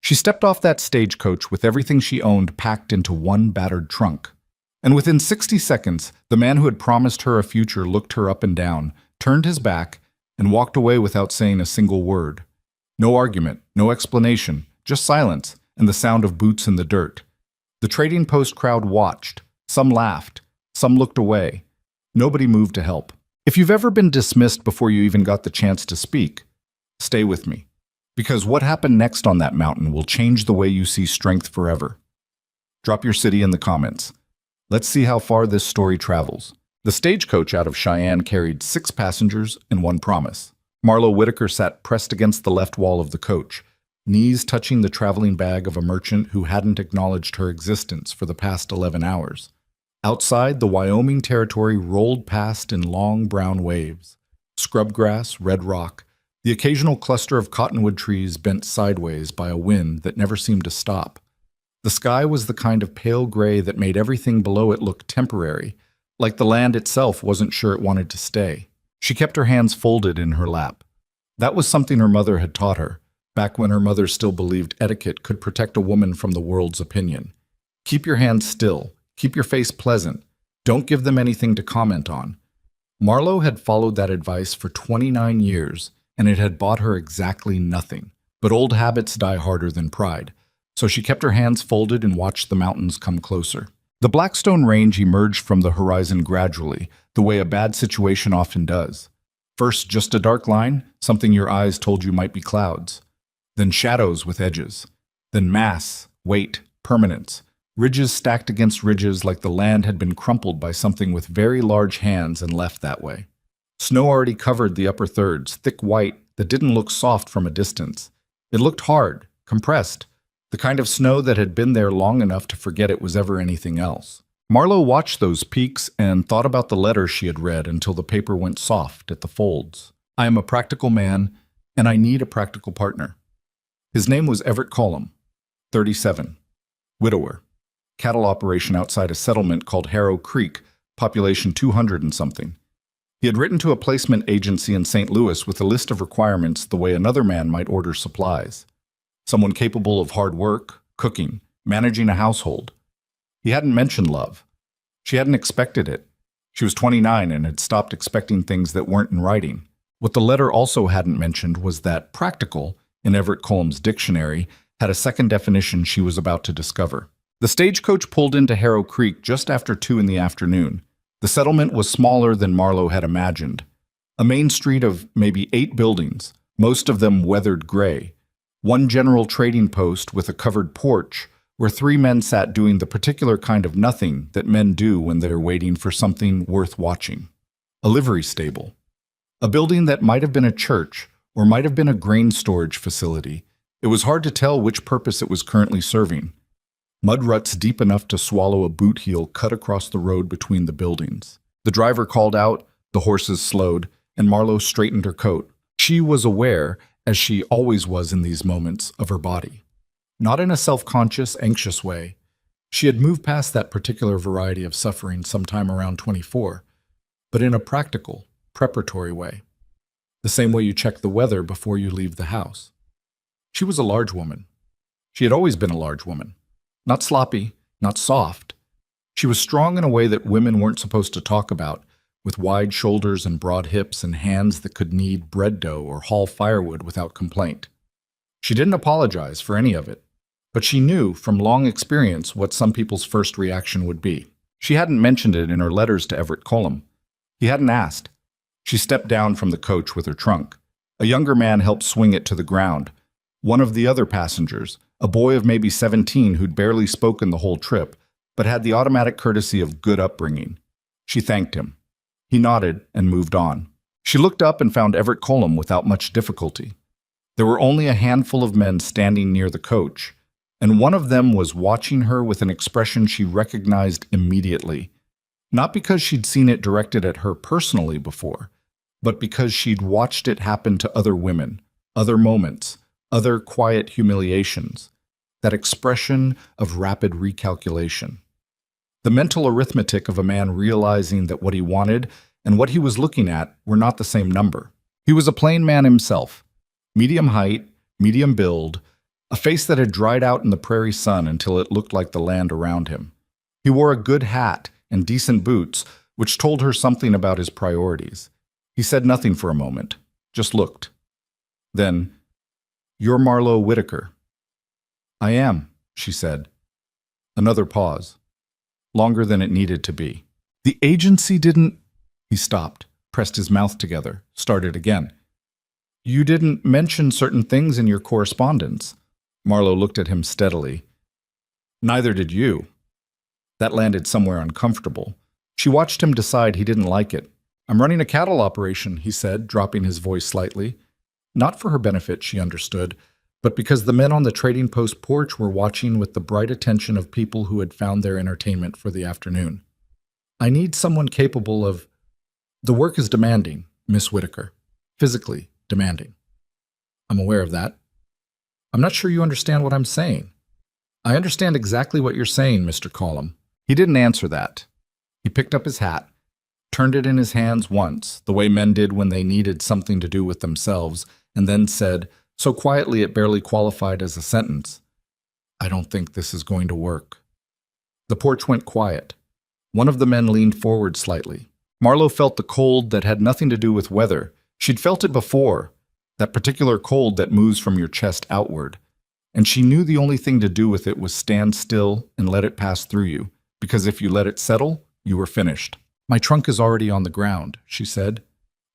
She stepped off that stagecoach with everything she owned packed into one battered trunk. And within 60 seconds, the man who had promised her a future looked her up and down, turned his back, and walked away without saying a single word. No argument, no explanation, just silence and the sound of boots in the dirt. The trading post crowd watched. Some laughed. Some looked away. Nobody moved to help. If you've ever been dismissed before you even got the chance to speak, stay with me. Because what happened next on that mountain will change the way you see strength forever. Drop your city in the comments. Let's see how far this story travels. The stagecoach out of Cheyenne carried 6 passengers and 1 promise. Marlo Whitaker sat pressed against the left wall of the coach, knees touching the traveling bag of a merchant who hadn't acknowledged her existence for the past 11 hours. Outside, the Wyoming territory rolled past in long brown waves. Scrubgrass, red rock, the occasional cluster of cottonwood trees bent sideways by a wind that never seemed to stop. The sky was the kind of pale gray that made everything below it look temporary, like the land itself wasn't sure it wanted to stay. She kept her hands folded in her lap. That was something her mother had taught her, back when her mother still believed etiquette could protect a woman from the world's opinion. Keep your hands still. Keep your face pleasant. Don't give them anything to comment on. Marlo had followed that advice for 29 years, and it had bought her exactly nothing. But old habits die harder than pride, so she kept her hands folded and watched the mountains come closer. The Blackstone Range emerged from the horizon gradually, the way a bad situation often does. First, just a dark line, something your eyes told you might be clouds. Then shadows with edges. Then mass, weight, permanence. Ridges stacked against ridges like the land had been crumpled by something with very large hands and left that way. Snow already covered the upper thirds, thick white, that didn't look soft from a distance. It looked hard, compressed, the kind of snow that had been there long enough to forget it was ever anything else. Marlo watched those peaks and thought about the letter she had read until the paper went soft at the folds. I am a practical man, and I need a practical partner. His name was Everett Cullum, 37, widower. Cattle operation outside a settlement called Harrow Creek, population 200 and something. He had written to a placement agency in St. Louis with a list of requirements the way another man might order supplies. Someone capable of hard work, cooking, managing a household. He hadn't mentioned love. She hadn't expected it. She was 29 and had stopped expecting things that weren't in writing. What the letter also hadn't mentioned was that practical, in Everett Cullum's dictionary, had a second definition she was about to discover. The stagecoach pulled into Harrow Creek just after 2 in the afternoon. The settlement was smaller than Marlo had imagined. A main street of maybe 8 buildings, most of them weathered gray. One general trading post with a covered porch where 3 men sat doing the particular kind of nothing that men do when they're waiting for something worth watching. A livery stable. A building that might have been a church or might have been a grain storage facility. It was hard to tell which purpose it was currently serving. Mud ruts deep enough to swallow a boot heel cut across the road between the buildings. The driver called out, the horses slowed, and Marlo straightened her coat. She was aware, as she always was in these moments, of her body. Not in a self-conscious, anxious way. She had moved past that particular variety of suffering sometime around 24, but in a practical, preparatory way. The same way you check the weather before you leave the house. She was a large woman. She had always been a large woman. Not sloppy, not soft. She was strong in a way that women weren't supposed to talk about, with wide shoulders and broad hips and hands that could knead bread dough or haul firewood without complaint. She didn't apologize for any of it, but she knew from long experience what some people's first reaction would be. She hadn't mentioned it in her letters to Everett Cullum. He hadn't asked. She stepped down from the coach with her trunk. A younger man helped swing it to the ground. One of the other passengers, a boy of maybe 17 who'd barely spoken the whole trip, but had the automatic courtesy of good upbringing. She thanked him. He nodded and moved on. She looked up and found Everett Cullum without much difficulty. There were only a handful of men standing near the coach, and one of them was watching her with an expression she recognized immediately, not because she'd seen it directed at her personally before, but because she'd watched it happen to other women, other moments, other quiet humiliations, that expression of rapid recalculation. The mental arithmetic of a man realizing that what he wanted and what he was looking at were not the same number. He was a plain man himself, medium height, medium build, a face that had dried out in the prairie sun until it looked like the land around him. He wore a good hat and decent boots, which told her something about his priorities. He said nothing for a moment, just looked. Then, "You're Marlowe Whitaker." "I am," she said. Another pause, longer than it needed to be. "The agency didn't—" He stopped, pressed his mouth together, started again. "You didn't mention certain things in your correspondence." Marlowe looked at him steadily. "Neither did you." That landed somewhere uncomfortable. She watched him decide he didn't like it. "I'm running a cattle operation," he said, dropping his voice slightly. Not for her benefit, she understood, but because the men on the trading post porch were watching with the bright attention of people who had found their entertainment for the afternoon. "I need someone capable of—" "The work is demanding, Miss Whitaker. Physically demanding." "I'm aware of that." "I'm not sure you understand what I'm saying." "I understand exactly what you're saying, Mr. Collum." He didn't answer that. He picked up his hat, turned it in his hands once, the way men did when they needed something to do with themselves, and then said, so quietly it barely qualified as a sentence, "I don't think this is going to work." The porch went quiet. One of the men leaned forward slightly. Marlowe felt the cold that had nothing to do with weather. She'd felt it before, that particular cold that moves from your chest outward. And she knew the only thing to do with it was stand still and let it pass through you, because if you let it settle, you were finished. "My trunk is already on the ground," she said.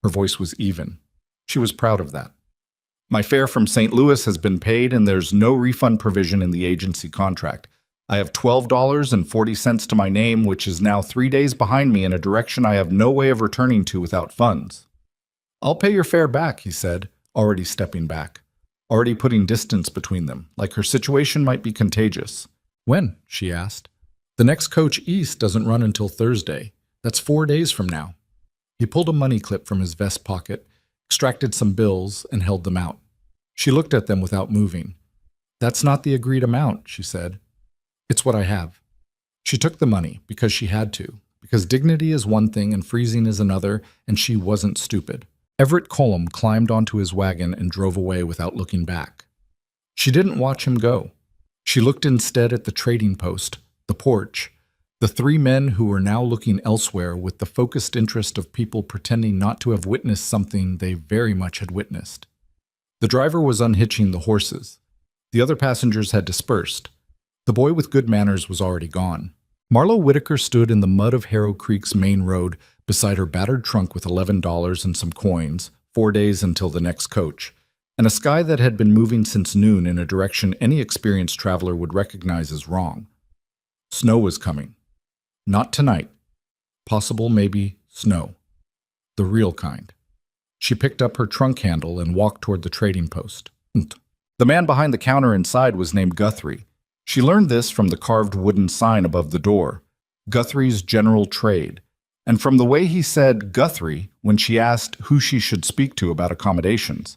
Her voice was even. She was proud of that. "My fare from St. Louis has been paid and there's no refund provision in the agency contract. I have $12.40 to my name, which is now 3 days behind me in a direction I have no way of returning to without funds." "I'll pay your fare back," he said, already stepping back, already putting distance between them, like her situation might be contagious. "When?" she asked. "The next coach east doesn't run until Thursday. That's 4 days from now." He pulled a money clip from his vest pocket, extracted some bills, and held them out. She looked at them without moving. "That's not the agreed amount," she said. "It's what I have." She took the money because she had to, because dignity is one thing and freezing is another, and she wasn't stupid. Everett Cullum climbed onto his wagon and drove away without looking back. She didn't watch him go. She looked instead at the trading post, the porch, the 3 men who were now looking elsewhere with the focused interest of people pretending not to have witnessed something they very much had witnessed. The driver was unhitching the horses. The other passengers had dispersed. The boy with good manners was already gone. Marlowe Whitaker stood in the mud of Harrow Creek's main road beside her battered trunk with $11 and some coins, 4 days until the next coach, and a sky that had been moving since noon in a direction any experienced traveler would recognize as wrong. Snow was coming. Not tonight. Possible, maybe, snow. The real kind. She picked up her trunk handle and walked toward the trading post. The man behind the counter inside was named Guthrie. She learned this from the carved wooden sign above the door, Guthrie's General Trade, and from the way he said Guthrie when she asked who she should speak to about accommodations.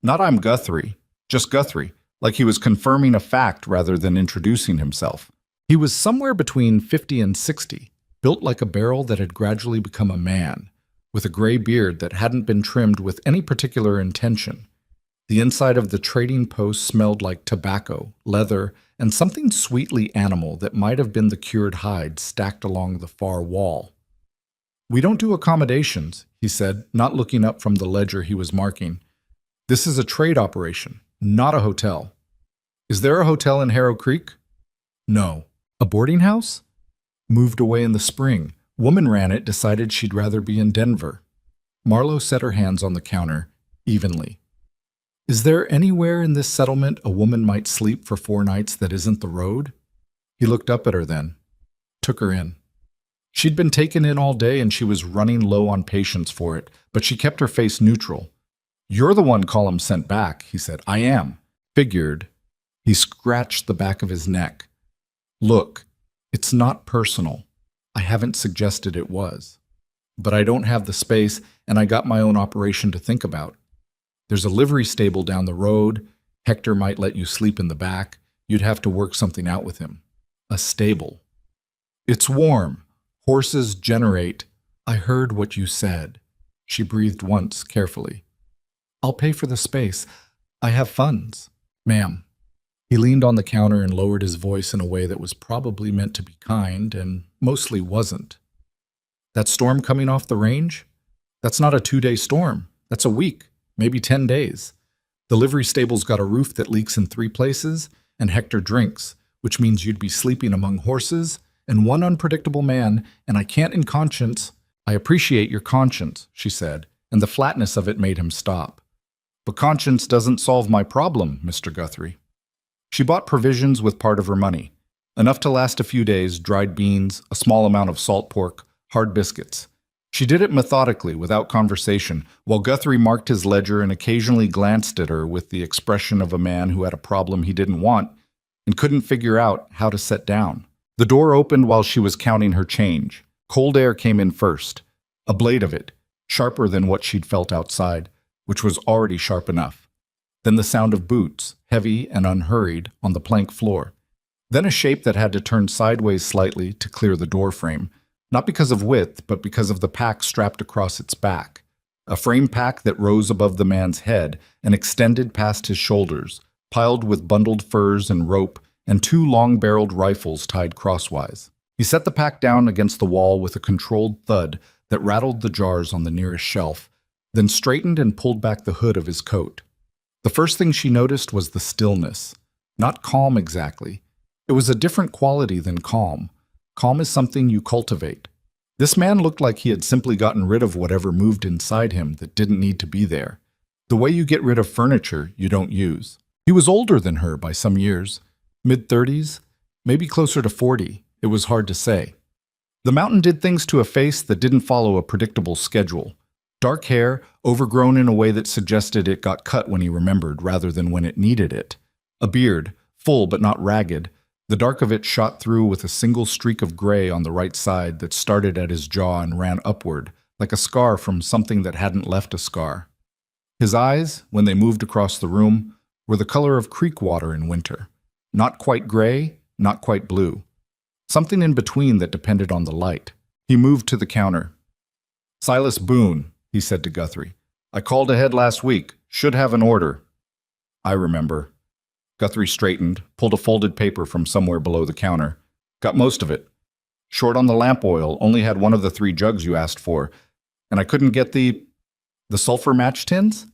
Not "I'm Guthrie," just Guthrie, like he was confirming a fact rather than introducing himself. He was somewhere between 50 and 60, built like a barrel that had gradually become a man, with a gray beard that hadn't been trimmed with any particular intention. The inside of the trading post smelled like tobacco, leather, and something sweetly animal that might have been the cured hide stacked along the far wall. "We don't do accommodations," he said, not looking up from the ledger he was marking. "This is a trade operation, not a hotel." "Is there a hotel in Harrow Creek?" "No." "A boarding house?" "Moved away in the spring. Woman ran it, decided she'd rather be in Denver." Marlowe set her hands on the counter, evenly. "Is there anywhere in this settlement a woman might sleep for 4 nights that isn't the road?" He looked up at her then, took her in. She'd been taken in all day and she was running low on patience for it, but she kept her face neutral. "You're the one Collum sent back," he said. "I am." "Figured." He scratched the back of his neck. "Look, it's not personal. I haven't suggested it was. But I don't have the space and I got my own operation to think about. There's a livery stable down the road. Hector might let you sleep in the back. You'd have to work something out with him. A stable. It's warm. Horses generate." "I heard what you said." She breathed once, carefully. "I'll pay for the space. I have funds." "Ma'am." He leaned on the counter and lowered his voice in a way that was probably meant to be kind and mostly wasn't. That storm coming off the range? That's not a 2-day storm. That's a week, maybe 10 days. The livery stable's got a roof that leaks in 3 places, and Hector drinks, which means you'd be sleeping among horses and one unpredictable man, and I can't in conscience. I appreciate your conscience, she said, and the flatness of it made him stop. But conscience doesn't solve my problem, Mr. Guthrie. She bought provisions with part of her money, enough to last a few days, dried beans, a small amount of salt pork, hard biscuits. She did it methodically, without conversation, while Guthrie marked his ledger and occasionally glanced at her with the expression of a man who had a problem he didn't want and couldn't figure out how to set down. The door opened while she was counting her change. Cold air came in first, a blade of it, sharper than what she'd felt outside, which was already sharp enough. Then the sound of boots, heavy and unhurried, on the plank floor. Then a shape that had to turn sideways slightly to clear the door frame, not because of width, but because of the pack strapped across its back. A frame pack that rose above the man's head and extended past his shoulders, piled with bundled furs and rope and 2 long-barreled rifles tied crosswise. He set the pack down against the wall with a controlled thud that rattled the jars on the nearest shelf, then straightened and pulled back the hood of his coat. The first thing she noticed was the stillness. Not calm exactly. It was a different quality than calm. Calm is something you cultivate. This man looked like he had simply gotten rid of whatever moved inside him that didn't need to be there. The way you get rid of furniture you don't use. He was older than her by some years. Mid-30s, maybe closer to 40. It was hard to say. The mountain did things to a face that didn't follow a predictable schedule. Dark hair, overgrown in a way that suggested it got cut when he remembered rather than when it needed it. A beard, full but not ragged. The dark of it shot through with a single streak of gray on the right side that started at his jaw and ran upward, like a scar from something that hadn't left a scar. His eyes, when they moved across the room, were the color of creek water in winter. Not quite gray, not quite blue. Something in between that depended on the light. He moved to the counter. "Silas Boone," he said to Guthrie. "I called ahead last week. Should have an order." "I remember." Guthrie straightened, pulled a folded paper from somewhere below the counter. "Got most of it. Short on the lamp oil, only had one of the 3 jugs you asked for. And I couldn't get the sulfur match tins?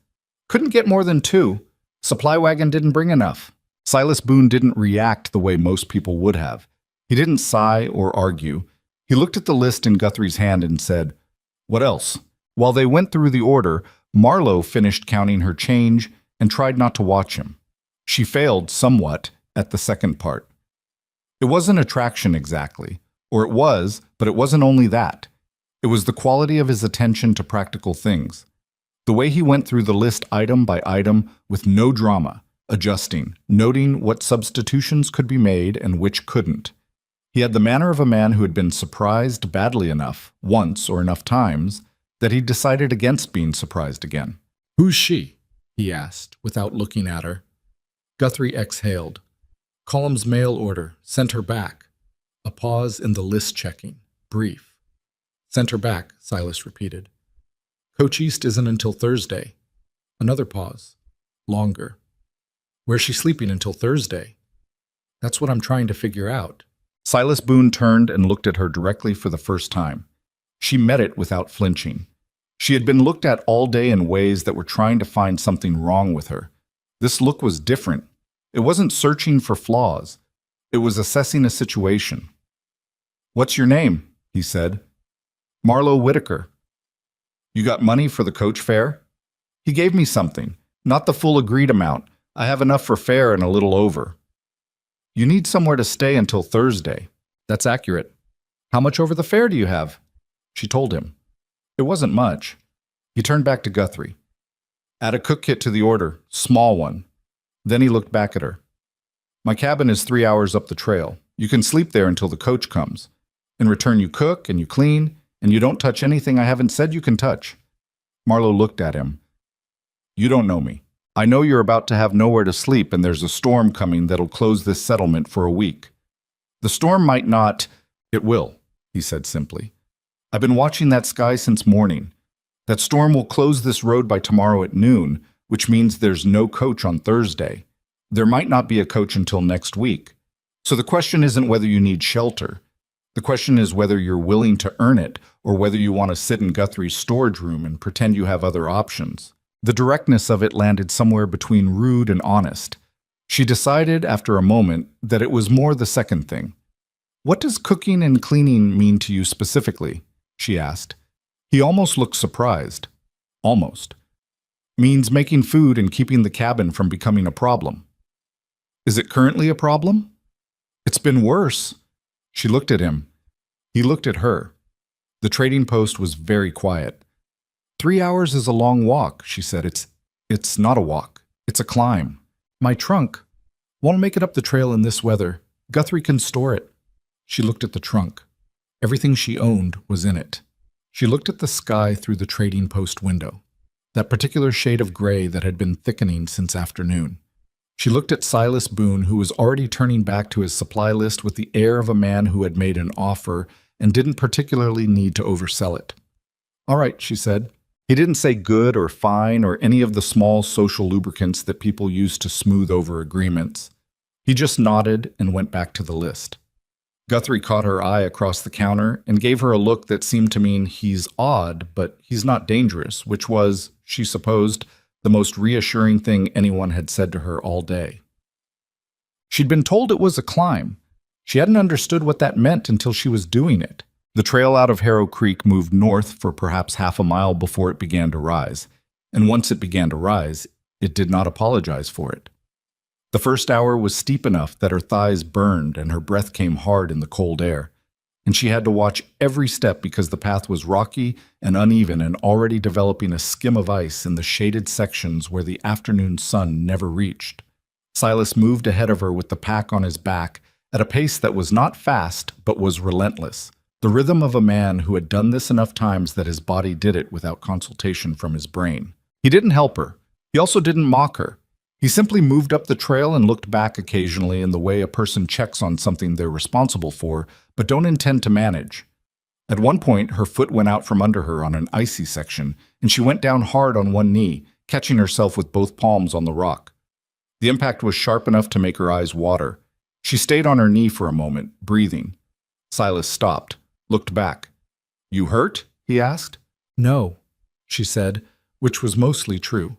Couldn't get more than 2. Supply wagon didn't bring enough." Silas Boone didn't react the way most people would have. He didn't sigh or argue. He looked at the list in Guthrie's hand and said, "What else?" While they went through the order, Marlowe finished counting her change and tried not to watch him. She failed somewhat at the second part. It wasn't attraction exactly, or it was, but it wasn't only that. It was the quality of his attention to practical things. The way he went through the list item by item with no drama, adjusting, noting what substitutions could be made and which couldn't. He had the manner of a man who had been surprised badly enough, once or enough times, that he decided against being surprised again. "Who's she?" he asked, without looking at her. Guthrie exhaled. "Column's mail order. Sent her back." A pause in the list checking. Brief. "Sent her back," Silas repeated. "Coach East isn't until Thursday." Another pause. Longer. "Where's she sleeping until Thursday?" "That's what I'm trying to figure out." Silas Boone turned and looked at her directly for the first time. She met it without flinching. She had been looked at all day in ways that were trying to find something wrong with her. This look was different. It wasn't searching for flaws. It was assessing a situation. "What's your name?" he said. "Marlowe Whitaker." "You got money for the coach fare?" "He gave me something. Not the full agreed amount. I have enough for fare and a little over." "You need somewhere to stay until Thursday." "That's accurate." "How much over the fare do you have?" She told him. It wasn't much. He turned back to Guthrie. "Add a cook kit to the order, small one." Then he looked back at her. "My cabin is 3 hours up the trail. You can sleep there until the coach comes. In return, you cook and you clean, and you don't touch anything I haven't said you can touch." Marlowe looked at him. "You don't know me. I know you're about to have nowhere to sleep and there's a storm coming that'll close this settlement for a week." "The storm might not—" "It will," he said simply. "I've been watching that sky since morning. That storm will close this road by tomorrow at noon, which means there's no coach on Thursday. There might not be a coach until next week. So the question isn't whether you need shelter. The question is whether you're willing to earn it or whether you want to sit in Guthrie's storage room and pretend you have other options. The directness of it landed somewhere between rude and honest. She decided after a moment that it was more the second thing. "What does cooking and cleaning mean to you specifically?" she asked. He almost looked surprised. Almost. "Means making food and keeping the cabin from becoming a problem." "Is it currently a problem?" "It's been worse." She looked at him. He looked at her. The trading post was very quiet. 3 hours is a long walk," she said. It's not a walk. It's a climb. My trunk. Won't make it up the trail in this weather. Guthrie can store it." She looked at the trunk. Everything she owned was in it. She looked at the sky through the trading post window, that particular shade of gray that had been thickening since afternoon. She looked at Silas Boone, who was already turning back to his supply list with the air of a man who had made an offer and didn't particularly need to oversell it. "All right," she said. He didn't say good or fine or any of the small social lubricants that people use to smooth over agreements. He just nodded and went back to the list. Guthrie caught her eye across the counter and gave her a look that seemed to mean he's odd, but he's not dangerous, which was, she supposed, the most reassuring thing anyone had said to her all day. She'd been told it was a climb. She hadn't understood what that meant until she was doing it. The trail out of Harrow Creek moved north for perhaps half a mile before it began to rise, and once it began to rise, it did not apologize for it. The first hour was steep enough that her thighs burned and her breath came hard in the cold air, and she had to watch every step because the path was rocky and uneven and already developing a skim of ice in the shaded sections where the afternoon sun never reached. Silas moved ahead of her with the pack on his back at a pace that was not fast but was relentless, the rhythm of a man who had done this enough times that his body did it without consultation from his brain. He didn't help her. He also didn't mock her. He simply moved up the trail and looked back occasionally in the way a person checks on something they're responsible for, but don't intend to manage. At one point, her foot went out from under her on an icy section, and she went down hard on one knee, catching herself with both palms on the rock. The impact was sharp enough to make her eyes water. She stayed on her knee for a moment, breathing. Silas stopped, looked back. "You hurt?" he asked. "No," she said, which was mostly true.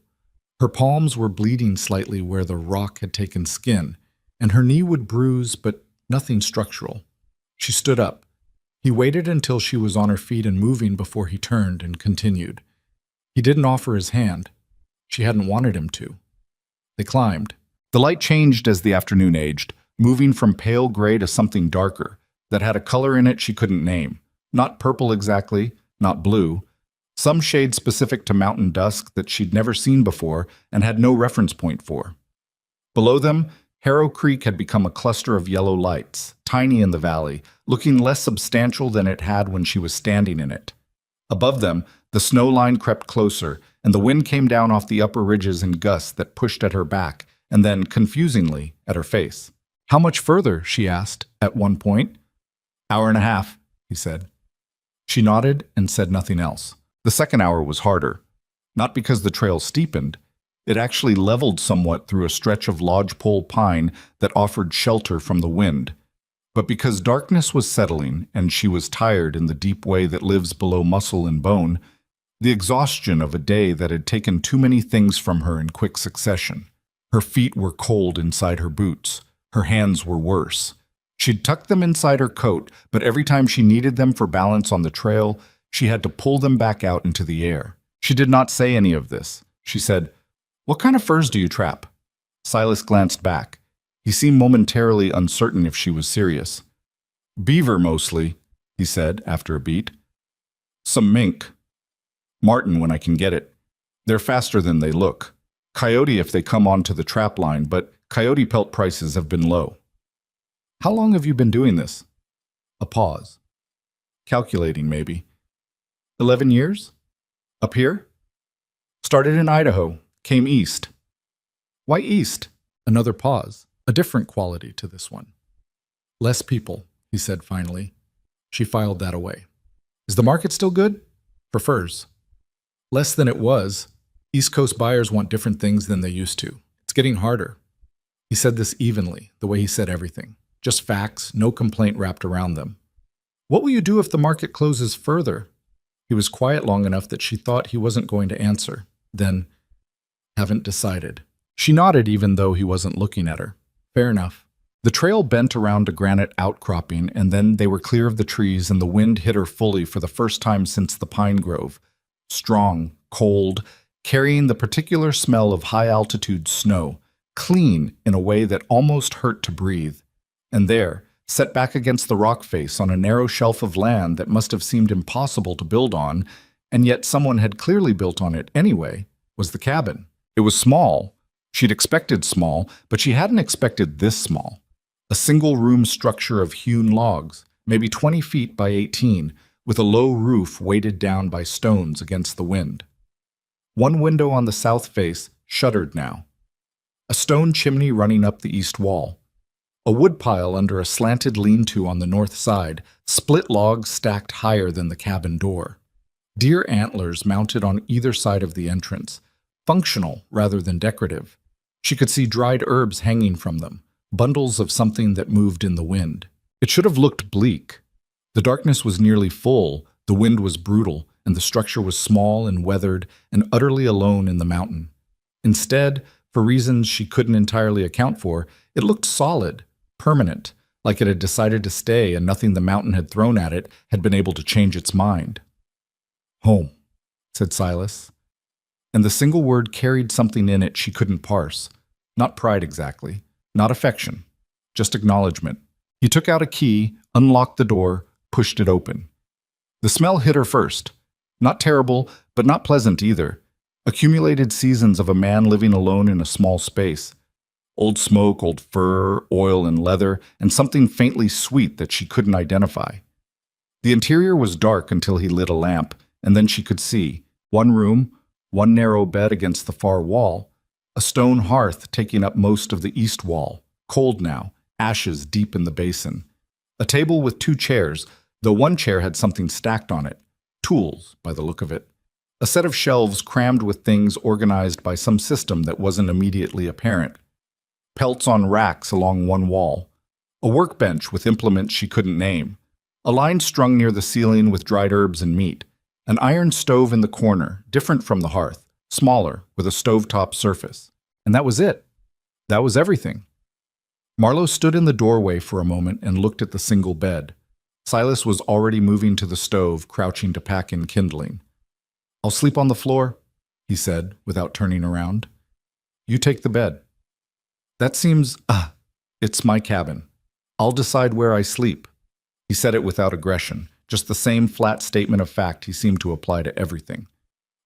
Her palms were bleeding slightly where the rock had taken skin, and her knee would bruise, but nothing structural. She stood up. He waited until she was on her feet and moving before he turned and continued. He didn't offer his hand. She hadn't wanted him to. They climbed. The light changed as the afternoon aged, moving from pale gray to something darker, that had a color in it she couldn't name. Not purple exactly, not blue. Some shade specific to mountain dusk that she'd never seen before and had no reference point for. Below them, Harrow Creek had become a cluster of yellow lights, tiny in the valley, looking less substantial than it had when she was standing in it. Above them, the snow line crept closer, and the wind came down off the upper ridges in gusts that pushed at her back, and then, confusingly, at her face. "How much further?" she asked, at one point. "Hour and a half," he said. She nodded and said nothing else. The second hour was harder. Not because the trail steepened. It actually leveled somewhat through a stretch of lodgepole pine that offered shelter from the wind. But because darkness was settling and she was tired in the deep way that lives below muscle and bone, the exhaustion of a day that had taken too many things from her in quick succession. Her feet were cold inside her boots. Her hands were worse. She'd tucked them inside her coat, but every time she needed them for balance on the trail, she had to pull them back out into the air. She did not say any of this. She said, "What kind of furs do you trap?" Silas glanced back. He seemed momentarily uncertain if she was serious. "Beaver, mostly," he said after a beat. "Some mink. Marten when I can get it. They're faster than they look. Coyote if they come onto the trap line, but coyote pelt prices have been low." "How long have you been doing this?" A pause. "Calculating, maybe. 11 years? Up here?" "Started in Idaho. Came east." "Why east?" Another pause. A different quality to this one. "Less people," he said finally. She filed that away. "Is the market still good?" "For furs." "Less than it was. East Coast buyers want different things than they used to. It's getting harder." He said this evenly, the way he said everything. Just facts, no complaint wrapped around them. What will you do if the market closes further? He was quiet long enough that she thought he wasn't going to answer. Then, haven't decided. She nodded even though he wasn't looking at her. Fair enough. The trail bent around a granite outcropping, and then they were clear of the trees, and the wind hit her fully for the first time since the pine grove. Strong, cold, carrying the particular smell of high-altitude snow, clean in a way that almost hurt to breathe. And there, set back against the rock face on a narrow shelf of land that must have seemed impossible to build on, and yet someone had clearly built on it anyway, was the cabin. It was small. She'd expected small, but she hadn't expected this small. A single-room structure of hewn logs, maybe 20 feet by 18, with a low roof weighted down by stones against the wind. One window on the south face shuttered now. A stone chimney running up the east wall. A woodpile under a slanted lean-to on the north side, split logs stacked higher than the cabin door. Deer antlers mounted on either side of the entrance, functional rather than decorative. She could see dried herbs hanging from them, bundles of something that moved in the wind. It should have looked bleak. The darkness was nearly full, the wind was brutal, and the structure was small and weathered and utterly alone in the mountain. Instead, for reasons she couldn't entirely account for, it looked solid, permanent, like it had decided to stay and nothing the mountain had thrown at it had been able to change its mind. Home, said Silas. And the single word carried something in it she couldn't parse. Not pride exactly, not affection, just acknowledgement. He took out a key, unlocked the door, pushed it open. The smell hit her first. Not terrible, but not pleasant either. Accumulated seasons of a man living alone in a small space. Old smoke, old fur, oil and leather, and something faintly sweet that she couldn't identify. The interior was dark until he lit a lamp, and then she could see. One room, one narrow bed against the far wall, a stone hearth taking up most of the east wall, cold now, ashes deep in the basin. A table with two chairs, though one chair had something stacked on it. Tools, by the look of it. A set of shelves crammed with things organized by some system that wasn't immediately apparent. Pelts on racks along one wall. A workbench with implements she couldn't name. A line strung near the ceiling with dried herbs and meat. An iron stove in the corner, different from the hearth, smaller, with a stovetop surface. And that was it. That was everything. Marlowe stood in the doorway for a moment and looked at the single bed. Silas was already moving to the stove, crouching to pack in kindling. I'll sleep on the floor, he said, without turning around. You take the bed. That seems, it's my cabin. I'll decide where I sleep. He said it without aggression, just the same flat statement of fact he seemed to apply to everything.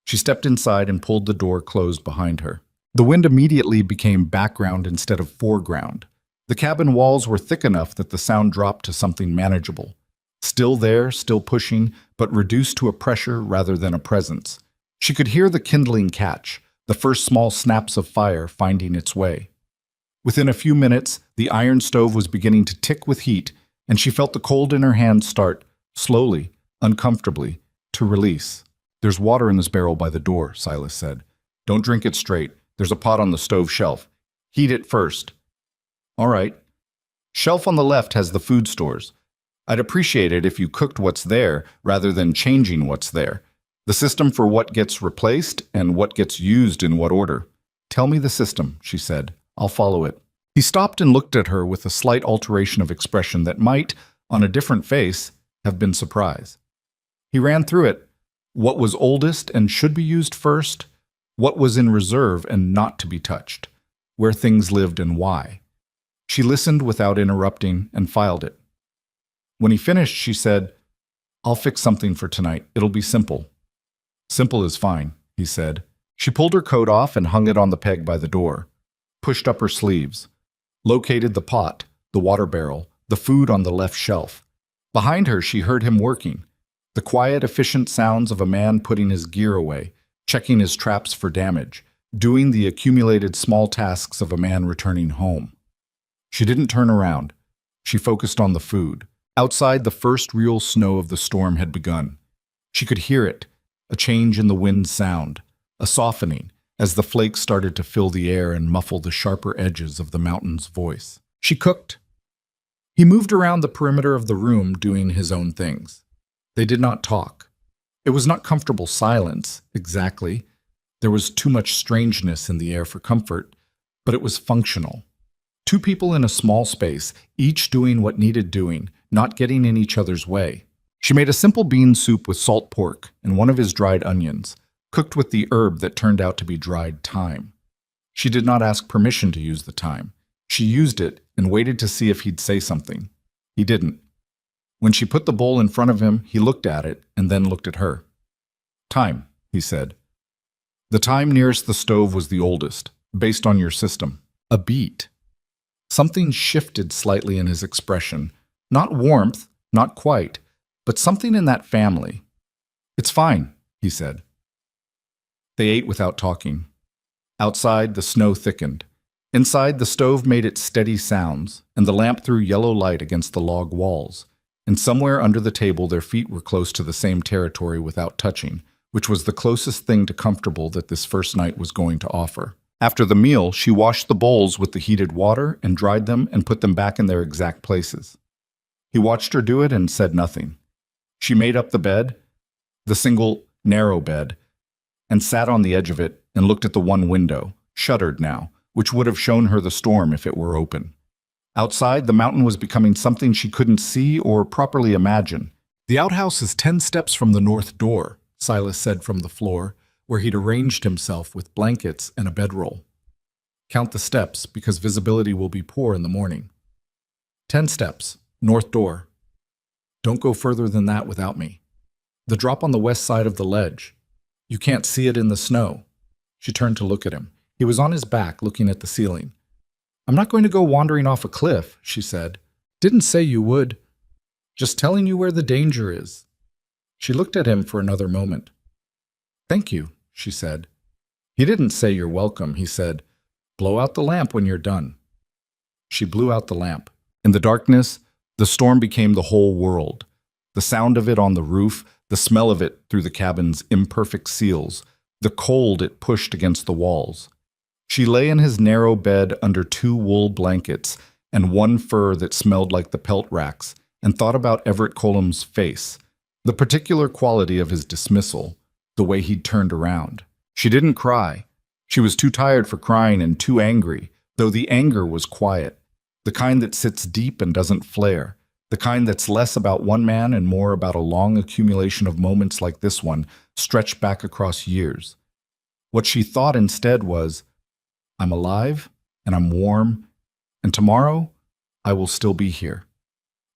She stepped inside and pulled the door closed behind her. The wind immediately became background instead of foreground. The cabin walls were thick enough that the sound dropped to something manageable. Still there, still pushing, but reduced to a pressure rather than a presence. She could hear the kindling catch, the first small snaps of fire finding its way. Within a few minutes, the iron stove was beginning to tick with heat, and she felt the cold in her hands start, slowly, uncomfortably, to release. There's water in this barrel by the door, Silas said. Don't drink it straight. There's a pot on the stove shelf. Heat it first. All right. Shelf on the left has the food stores. I'd appreciate it if you cooked what's there rather than changing what's there. The system for what gets replaced and what gets used in what order. Tell me the system, she said. I'll follow it. He stopped and looked at her with a slight alteration of expression that might, on a different face, have been surprise. He ran through it. What was oldest and should be used first? What was in reserve and not to be touched? Where things lived and why? She listened without interrupting and filed it. When he finished, she said, I'll fix something for tonight. It'll be simple. Simple is fine, he said. She pulled her coat off and hung it on the peg by the door, pushed up her sleeves, located the pot, the water barrel, the food on the left shelf. Behind her, she heard him working, the quiet, efficient sounds of a man putting his gear away, checking his traps for damage, doing the accumulated small tasks of a man returning home. She didn't turn around. She focused on the food. Outside, the first real snow of the storm had begun. She could hear it, a change in the wind's sound, a softening, as the flakes started to fill the air and muffle the sharper edges of the mountain's voice. She cooked. He moved around the perimeter of the room doing his own things. They did not talk. It was not comfortable silence, exactly. There was too much strangeness in the air for comfort, but it was functional. Two people in a small space, each doing what needed doing, not getting in each other's way. She made a simple bean soup with salt pork and one of his dried onions, cooked with the herb that turned out to be dried thyme. She did not ask permission to use the thyme. She used it and waited to see if he'd say something. He didn't. When she put the bowl in front of him, he looked at it and then looked at her. Thyme, he said. The thyme nearest the stove was the oldest, based on your system. A beet. Something shifted slightly in his expression. Not warmth, not quite, but something in that family. It's fine, he said. They ate without talking. Outside, the snow thickened. Inside, the stove made its steady sounds, and the lamp threw yellow light against the log walls. And somewhere under the table, their feet were close to the same territory without touching, which was the closest thing to comfortable that this first night was going to offer. After the meal, she washed the bowls with the heated water and dried them and put them back in their exact places. He watched her do it and said nothing. She made up the bed, the single, narrow bed, and sat on the edge of it and looked at the one window, shuttered now, which would have shown her the storm if it were open. Outside, the mountain was becoming something she couldn't see or properly imagine. The outhouse is 10 steps from the north door, Silas said from the floor, where he'd arranged himself with blankets and a bedroll. Count the steps, because visibility will be poor in the morning. 10 steps, north door. Don't go further than that without me. The drop on the west side of the ledge. You can't see it in the snow. She turned to look at him. He was on his back, looking at the ceiling. I'm not going to go wandering off a cliff, she said. Didn't say you would. Just telling you where the danger is. She looked at him for another moment. Thank you, she said. He didn't say you're welcome, he said. Blow out the lamp when you're done. She blew out the lamp. In the darkness, the storm became the whole world. The sound of it on the roof, the smell of it through the cabin's imperfect seals, the cold it pushed against the walls. She lay in his narrow bed under 2 wool blankets and one fur that smelled like the pelt racks, and thought about Everett Colum's face, the particular quality of his dismissal, the way he'd turned around. She didn't cry. She was too tired for crying and too angry, though the anger was quiet, the kind that sits deep and doesn't flare, the kind that's less about one man and more about a long accumulation of moments like this one, stretched back across years. What she thought instead was, I'm alive, and I'm warm, and tomorrow I will still be here.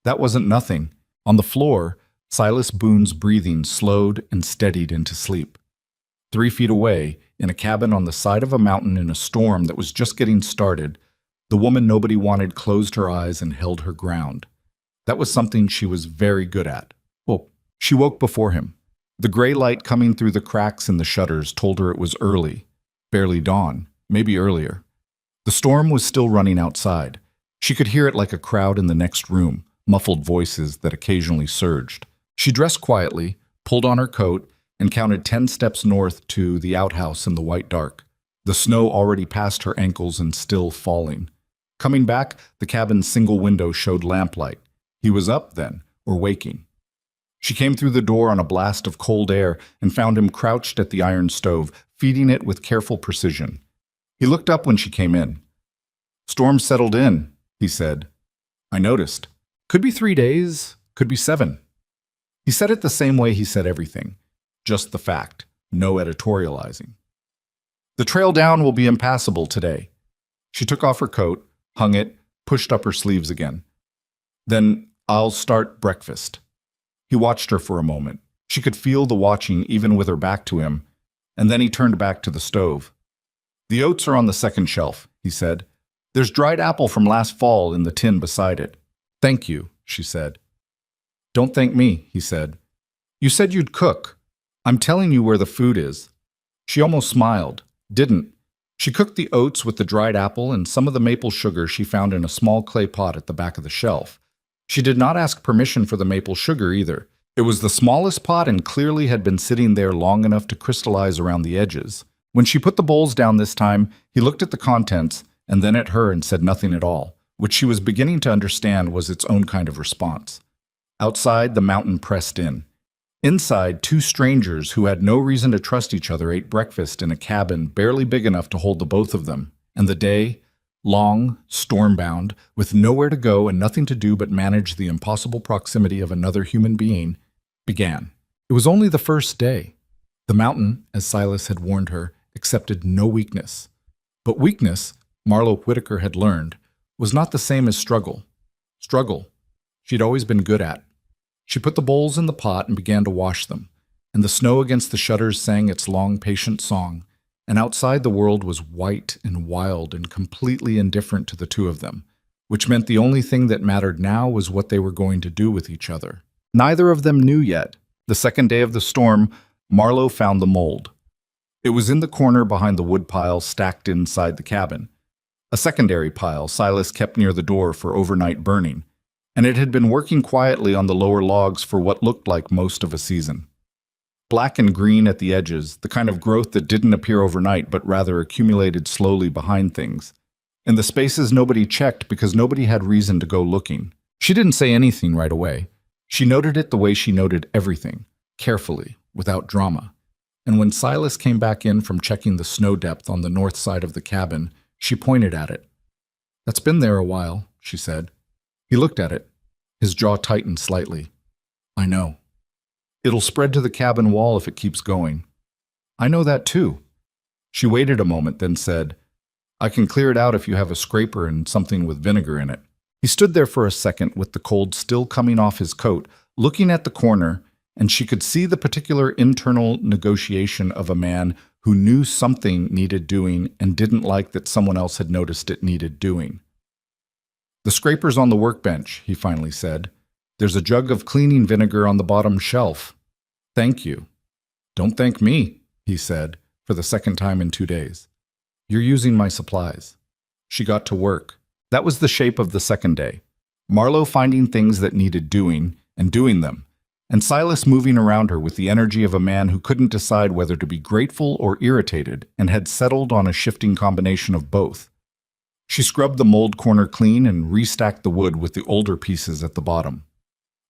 That wasn't nothing. On the floor, Silas Boone's breathing slowed and steadied into sleep. 3 feet away, in a cabin on the side of a mountain in a storm that was just getting started, the woman nobody wanted closed her eyes and held her ground. That was something she was very good at. Oh, she woke before him. The gray light coming through the cracks in the shutters told her it was early, barely dawn, maybe earlier. The storm was still running outside. She could hear it like a crowd in the next room, muffled voices that occasionally surged. She dressed quietly, pulled on her coat, and counted 10 steps north to the outhouse in the white dark, the snow already past her ankles and still falling. Coming back, the cabin's single window showed lamplight. He was up then, or waking. She came through the door on a blast of cold air and found him crouched at the iron stove, feeding it with careful precision. He looked up when she came in. Storm settled in, he said. I noticed. Could be 3 days, could be 7. He said it the same way he said everything. Just the fact, no editorializing. The trail down will be impassable today. She took off her coat, hung it, pushed up her sleeves again. Then I'll start breakfast. He watched her for a moment. She could feel the watching even with her back to him, and then he turned back to the stove. The oats are on the second shelf, he said. There's dried apple from last fall in the tin beside it. Thank you, she said. Don't thank me, he said. You said you'd cook. I'm telling you where the food is. She almost smiled. Didn't. She cooked the oats with the dried apple and some of the maple sugar she found in a small clay pot at the back of the shelf. She did not ask permission for the maple sugar either. It was the smallest pot and clearly had been sitting there long enough to crystallize around the edges. When she put the bowls down this time, he looked at the contents and then at her and said nothing at all, which she was beginning to understand was its own kind of response. Outside, the mountain pressed in. Inside, two strangers who had no reason to trust each other ate breakfast in a cabin barely big enough to hold the both of them, and the day, long, storm-bound, with nowhere to go and nothing to do but manage the impossible proximity of another human being, began. It was only the first day. The mountain, as Silas had warned her, accepted no weakness. But weakness, Marlowe Whitaker had learned, was not the same as struggle. Struggle, she'd always been good at. She put the bowls in the pot and began to wash them, and the snow against the shutters sang its long, patient song, and outside the world was white and wild and completely indifferent to the two of them, which meant the only thing that mattered now was what they were going to do with each other. Neither of them knew yet. The second day of the storm, Marlowe found the mold. It was in the corner behind the woodpile stacked inside the cabin. A secondary pile Silas kept near the door for overnight burning, and it had been working quietly on the lower logs for what looked like most of a season. Black and green at the edges, the kind of growth that didn't appear overnight but rather accumulated slowly behind things. In the spaces nobody checked because nobody had reason to go looking. She didn't say anything right away. She noted it the way she noted everything, carefully, without drama. And when Silas came back in from checking the snow depth on the north side of the cabin, she pointed at it. "That's been there a while," she said. He looked at it. His jaw tightened slightly. "I know. It'll spread to the cabin wall if it keeps going." "I know that too." She waited a moment, then said, "I can clear it out if you have a scraper and something with vinegar in it." He stood there for a second with the cold still coming off his coat, looking at the corner, and she could see the particular internal negotiation of a man who knew something needed doing and didn't like that someone else had noticed it needed doing. "The scraper's on the workbench," he finally said. "There's a jug of cleaning vinegar on the bottom shelf." "Thank you." "Don't thank me," he said, for the second time in 2 days. "You're using my supplies." She got to work. That was the shape of the second day. Marlowe finding things that needed doing and doing them, and Silas moving around her with the energy of a man who couldn't decide whether to be grateful or irritated and had settled on a shifting combination of both. She scrubbed the mold corner clean and restacked the wood with the older pieces at the bottom.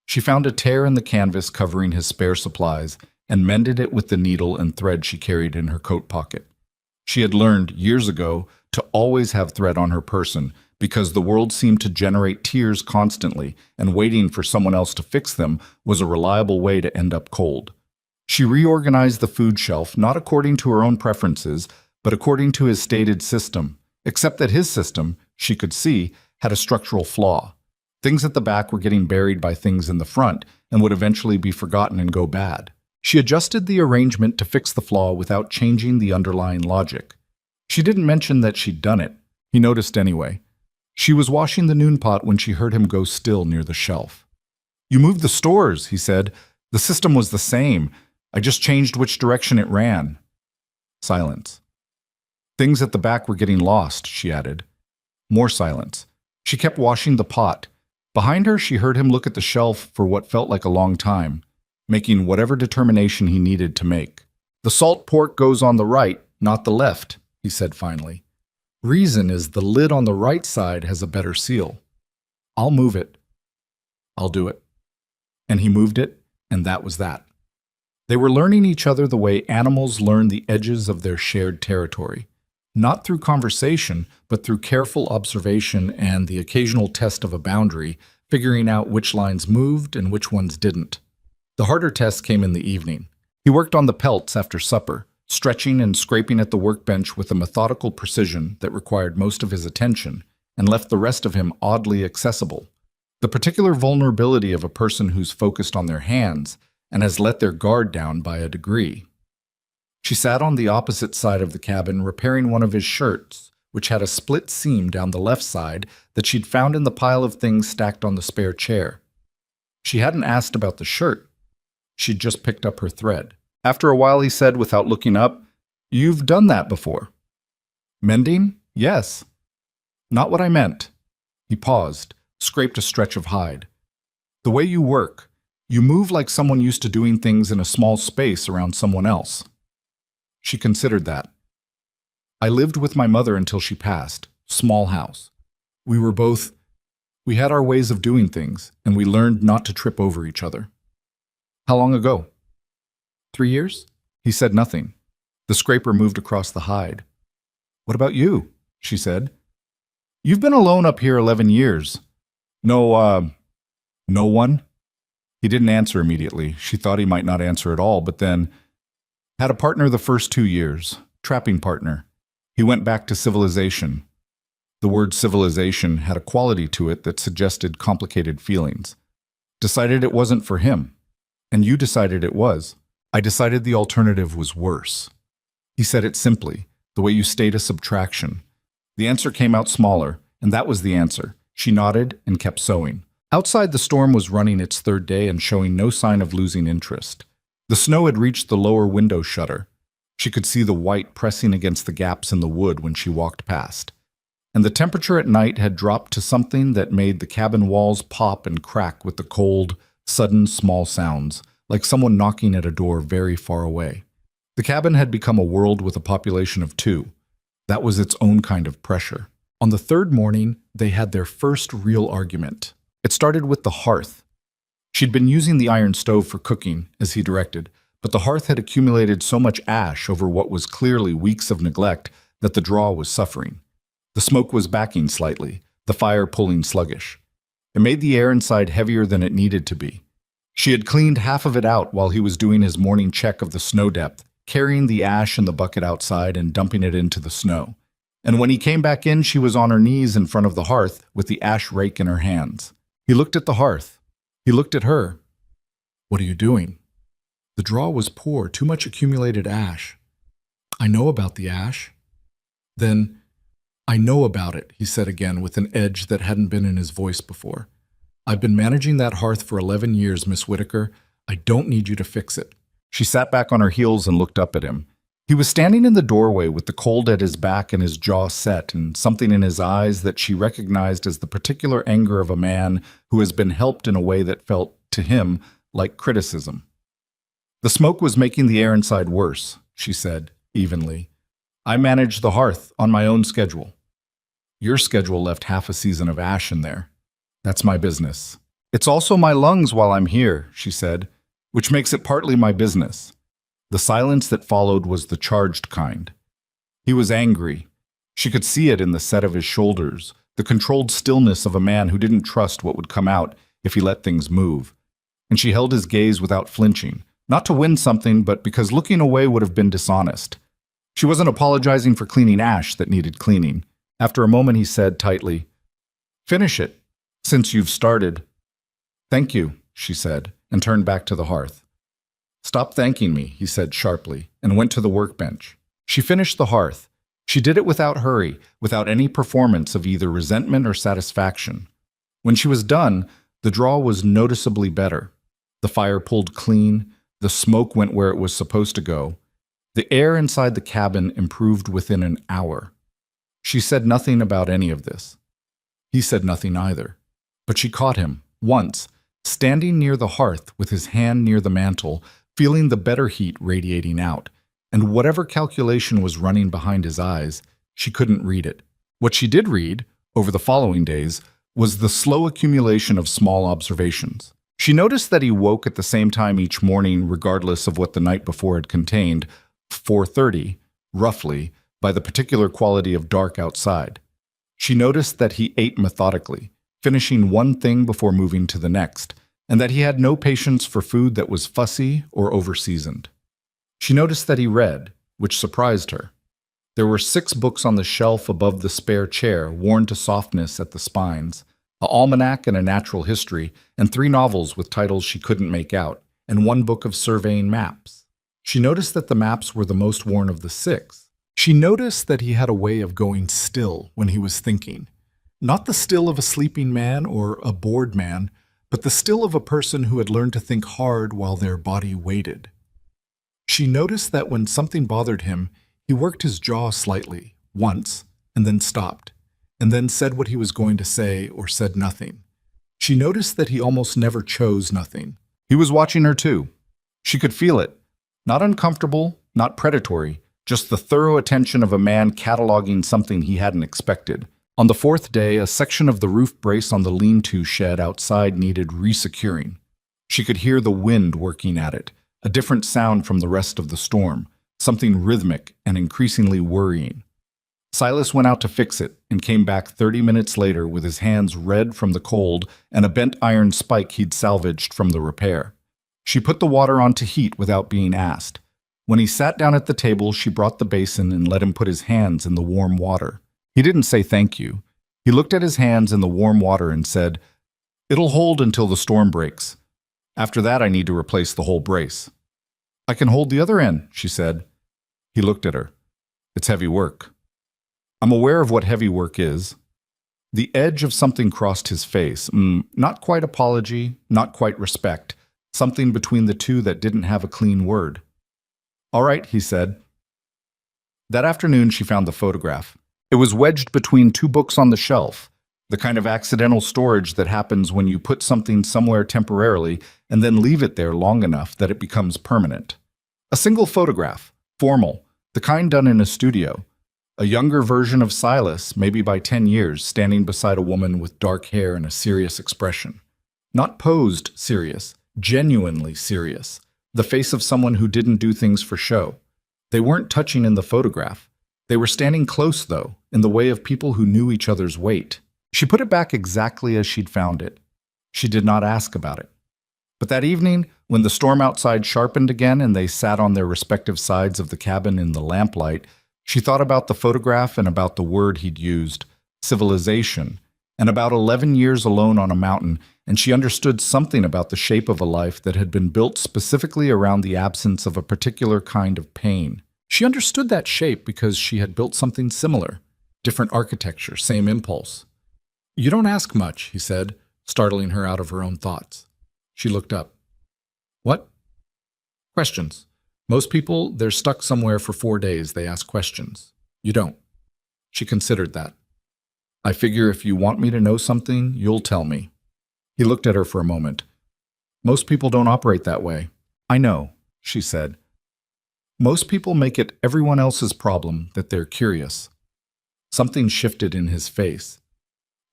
She found a tear in the canvas covering his spare supplies and mended it with the needle and thread she carried in her coat pocket. She had learned, years ago, to always have thread on her person because the world seemed to generate tears constantly, and waiting for someone else to fix them was a reliable way to end up cold. She reorganized the food shelf not according to her own preferences, but according to his stated system, except that his system, she could see, had a structural flaw. Things at the back were getting buried by things in the front and would eventually be forgotten and go bad. She adjusted the arrangement to fix the flaw without changing the underlying logic. She didn't mention that she'd done it. He noticed anyway. She was washing the noon pot when she heard him go still near the shelf. "You moved the stores," he said. "The system was the same. I just changed which direction it ran." Silence. "Things at the back were getting lost," she added. More silence. She kept washing the pot. Behind her, she heard him look at the shelf for what felt like a long time, making whatever determination he needed to make. "The salt pork goes on the right, not the left," he said finally. "Reason is the lid on the right side has a better seal." "I'll move it." "I'll do it." And he moved it, and that was that. They were learning each other the way animals learn the edges of their shared territory. Not through conversation, but through careful observation and the occasional test of a boundary, figuring out which lines moved and which ones didn't. The harder test came in the evening. He worked on the pelts after supper, stretching and scraping at the workbench with a methodical precision that required most of his attention and left the rest of him oddly accessible. The particular vulnerability of a person who's focused on their hands and has let their guard down by a degree. She sat on the opposite side of the cabin repairing one of his shirts, which had a split seam down the left side that she'd found in the pile of things stacked on the spare chair. She hadn't asked about the shirt. She'd just picked up her thread. After a while, he said without looking up, "You've done that before." "Mending? Yes." "Not what I meant." He paused, scraped a stretch of hide. "The way you work. You move like someone used to doing things in a small space around someone else." She considered that. I lived with my mother until she passed. Small house. We had our ways of doing things, and we learned not to trip over each other. How long ago? 3 years? He said nothing. The scraper moved across the hide. What about you? She said. You've been alone up here 11 years. No one? He didn't answer immediately. She thought he might not answer at all, but then had a partner the first 2 years, trapping partner. He went back to civilization. The word civilization had a quality to it that suggested complicated feelings. Decided it wasn't for him. And you decided it was. I decided the alternative was worse. He said it simply, the way you state a subtraction. The answer came out smaller, and that was the answer. She nodded and kept sewing. Outside, the storm was running its third day and showing no sign of losing interest. The snow had reached the lower window shutter. She could see the white pressing against the gaps in the wood when she walked past. And the temperature at night had dropped to something that made the cabin walls pop and crack with the cold, sudden small sounds, like someone knocking at a door very far away. The cabin had become a world with a population of 2. That was its own kind of pressure. On the third morning, they had their first real argument. It started with the hearth. She'd been using the iron stove for cooking, as he directed, but the hearth had accumulated so much ash over what was clearly weeks of neglect that the draw was suffering. The smoke was backing slightly, the fire pulling sluggish. It made the air inside heavier than it needed to be. She had cleaned half of it out while he was doing his morning check of the snow depth, carrying the ash in the bucket outside and dumping it into the snow. And when he came back in, she was on her knees in front of the hearth with the ash rake in her hands. He looked at the hearth. He looked at her. What are you doing? The draw was poor, too much accumulated ash. I know about the ash. Then, I know about it, he said again with an edge that hadn't been in his voice before. I've been managing that hearth for 11 years, Miss Whitaker. I don't need you to fix it. She sat back on her heels and looked up at him. He was standing in the doorway with the cold at his back and his jaw set and something in his eyes that she recognized as the particular anger of a man who has been helped in a way that felt, to him, like criticism. The smoke was making the air inside worse, she said, evenly. I manage the hearth on my own schedule. Your schedule left half a season of ash in there. That's my business. It's also my lungs while I'm here, she said, which makes it partly my business. The silence that followed was the charged kind. He was angry. She could see it in the set of his shoulders, the controlled stillness of a man who didn't trust what would come out if he let things move. And she held his gaze without flinching, not to win something, but because looking away would have been dishonest. She wasn't apologizing for cleaning ash that needed cleaning. After a moment, he said tightly, Finish it, since you've started. Thank you, she said, and turned back to the hearth. Stop thanking me, he said sharply, and went to the workbench. She finished the hearth. She did it without hurry, without any performance of either resentment or satisfaction. When she was done, the draw was noticeably better. The fire pulled clean, the smoke went where it was supposed to go. The air inside the cabin improved within an hour. She said nothing about any of this. He said nothing either. But she caught him, once, standing near the hearth with his hand near the mantel, feeling the better heat radiating out, and whatever calculation was running behind his eyes, she couldn't read it. What she did read, over the following days, was the slow accumulation of small observations. She noticed that he woke at the same time each morning regardless of what the night before had contained, 4:30, roughly, by the particular quality of dark outside. She noticed that he ate methodically, finishing one thing before moving to the next, and that he had no patience for food that was fussy or over-seasoned. She noticed that he read, which surprised her. There were 6 books on the shelf above the spare chair, worn to softness at the spines, an almanac and a natural history, and 3 novels with titles she couldn't make out, and 1 book of surveying maps. She noticed that the maps were the most worn of the 6. She noticed that he had a way of going still when he was thinking. Not the still of a sleeping man or a bored man, but the still of a person who had learned to think hard while their body waited. She noticed that when something bothered him, he worked his jaw slightly, once, and then stopped, and then said what he was going to say or said nothing. She noticed that he almost never chose nothing. He was watching her too. She could feel it. Not uncomfortable, not predatory, just the thorough attention of a man cataloging something he hadn't expected. On the fourth day, a section of the roof brace on the lean-to shed outside needed resecuring. She could hear the wind working at it, a different sound from the rest of the storm, something rhythmic and increasingly worrying. Silas went out to fix it and came back 30 minutes later with his hands red from the cold and a bent iron spike he'd salvaged from the repair. She put the water on to heat without being asked. When he sat down at the table, she brought the basin and let him put his hands in the warm water. He didn't say thank you. He looked at his hands in the warm water and said, "It'll hold until the storm breaks. After that, I need to replace the whole brace." "I can hold the other end," she said. He looked at her. "It's heavy work." "I'm aware of what heavy work is." The edge of something crossed his face. Not quite apology, not quite respect. Something between the two that didn't have a clean word. "All right," he said. That afternoon, she found the photograph. It was wedged between two books on the shelf, the kind of accidental storage that happens when you put something somewhere temporarily and then leave it there long enough that it becomes permanent. A single photograph, formal, the kind done in a studio. A younger version of Silas, maybe by 10 years, standing beside a woman with dark hair and a serious expression. Not posed serious, genuinely serious. The face of someone who didn't do things for show. They weren't touching in the photograph. They were standing close, though, in the way of people who knew each other's weight. She put it back exactly as she'd found it. She did not ask about it. But that evening, when the storm outside sharpened again and they sat on their respective sides of the cabin in the lamplight, she thought about the photograph and about the word he'd used, civilization, and about 11 years alone on a mountain, and she understood something about the shape of a life that had been built specifically around the absence of a particular kind of pain. She understood that shape because she had built something similar. Different architecture, same impulse. "You don't ask much," he said, startling her out of her own thoughts. She looked up. "What?" "Questions. Most people, they're stuck somewhere for 4 days. They ask questions. You don't." She considered that. "I figure if you want me to know something, you'll tell me." He looked at her for a moment. "Most people don't operate that way." "I know," she said. "Most people make it everyone else's problem that they're curious." Something shifted in his face.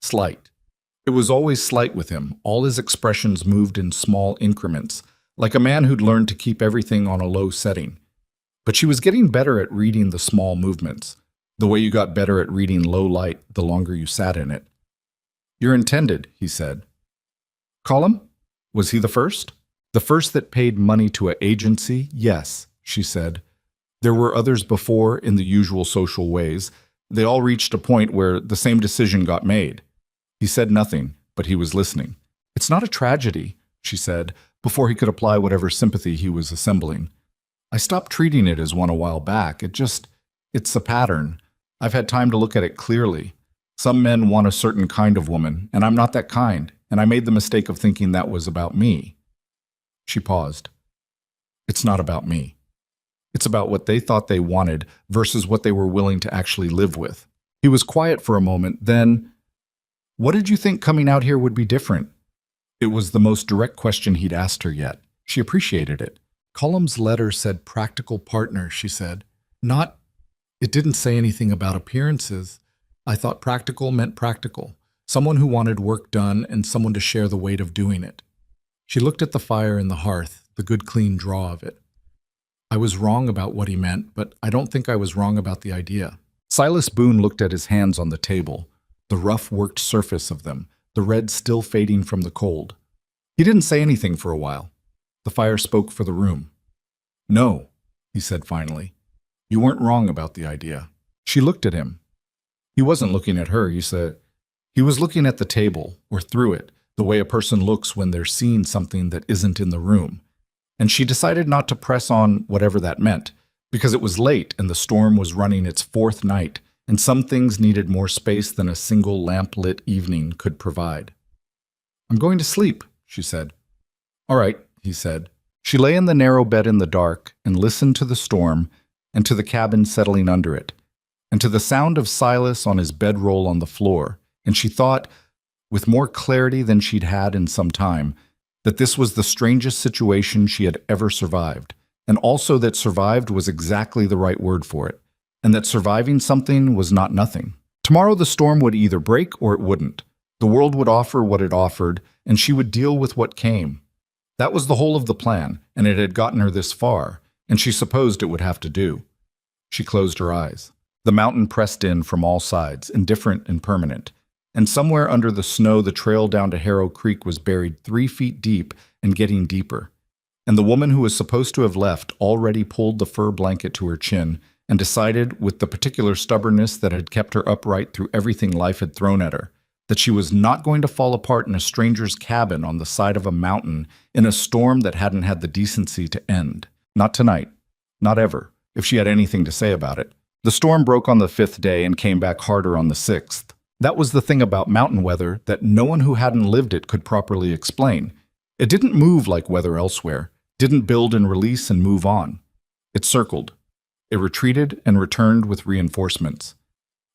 Slight. It was always slight with him. All his expressions moved in small increments, like a man who'd learned to keep everything on a low setting. But she was getting better at reading the small movements, the way you got better at reading low light the longer you sat in it. "You're intended," he said. "Call him? Was he the first?" "The first that paid money to an agency, yes," she said. "There were others before in the usual social ways. They all reached a point where the same decision got made." He said nothing, but he was listening. "It's not a tragedy," she said, before he could apply whatever sympathy he was assembling. "I stopped treating it as one a while back. It's a pattern. I've had time to look at it clearly. Some men want a certain kind of woman, and I'm not that kind, and I made the mistake of thinking that was about me." She paused. "It's not about me. It's about what they thought they wanted versus what they were willing to actually live with." He was quiet for a moment, then, "What did you think coming out here would be different?" It was the most direct question he'd asked her yet. She appreciated it. "Cullum's letter said practical partner," she said. It didn't say anything about appearances. I thought practical meant practical. Someone who wanted work done and someone to share the weight of doing it." She looked at the fire in the hearth, the good clean draw of it. "I was wrong about what he meant, but I don't think I was wrong about the idea." Silas Boone looked at his hands on the table, the rough worked surface of them, the red still fading from the cold. He didn't say anything for a while. The fire spoke for the room. "No," he said finally. "You weren't wrong about the idea." She looked at him. He wasn't looking at her, he said. He was looking at the table, or through it, the way a person looks when they're seeing something that isn't in the room. And she decided not to press on whatever that meant, because it was late and the storm was running its fourth night, and some things needed more space than a single lamp-lit evening could provide. "I'm going to sleep," she said. "All right," he said. She lay in the narrow bed in the dark and listened to the storm and to the cabin settling under it, and to the sound of Silas on his bedroll on the floor, and she thought, with more clarity than she'd had in some time, that this was the strangest situation she had ever survived, and also that survived was exactly the right word for it, and that surviving something was not nothing. Tomorrow the storm would either break or it wouldn't. The world would offer what it offered, and she would deal with what came. That was the whole of the plan, and it had gotten her this far, and she supposed it would have to do. She closed her eyes. The mountain pressed in from all sides, indifferent and permanent, and somewhere under the snow the trail down to Harrow Creek was buried 3 feet deep and getting deeper. And the woman who was supposed to have left already pulled the fur blanket to her chin and decided, with the particular stubbornness that had kept her upright through everything life had thrown at her, that she was not going to fall apart in a stranger's cabin on the side of a mountain in a storm that hadn't had the decency to end. Not tonight. Not ever, if she had anything to say about it. The storm broke on the 5th day and came back harder on the 6th. That was the thing about mountain weather that no one who hadn't lived it could properly explain. It didn't move like weather elsewhere, didn't build and release and move on. It circled. It retreated and returned with reinforcements.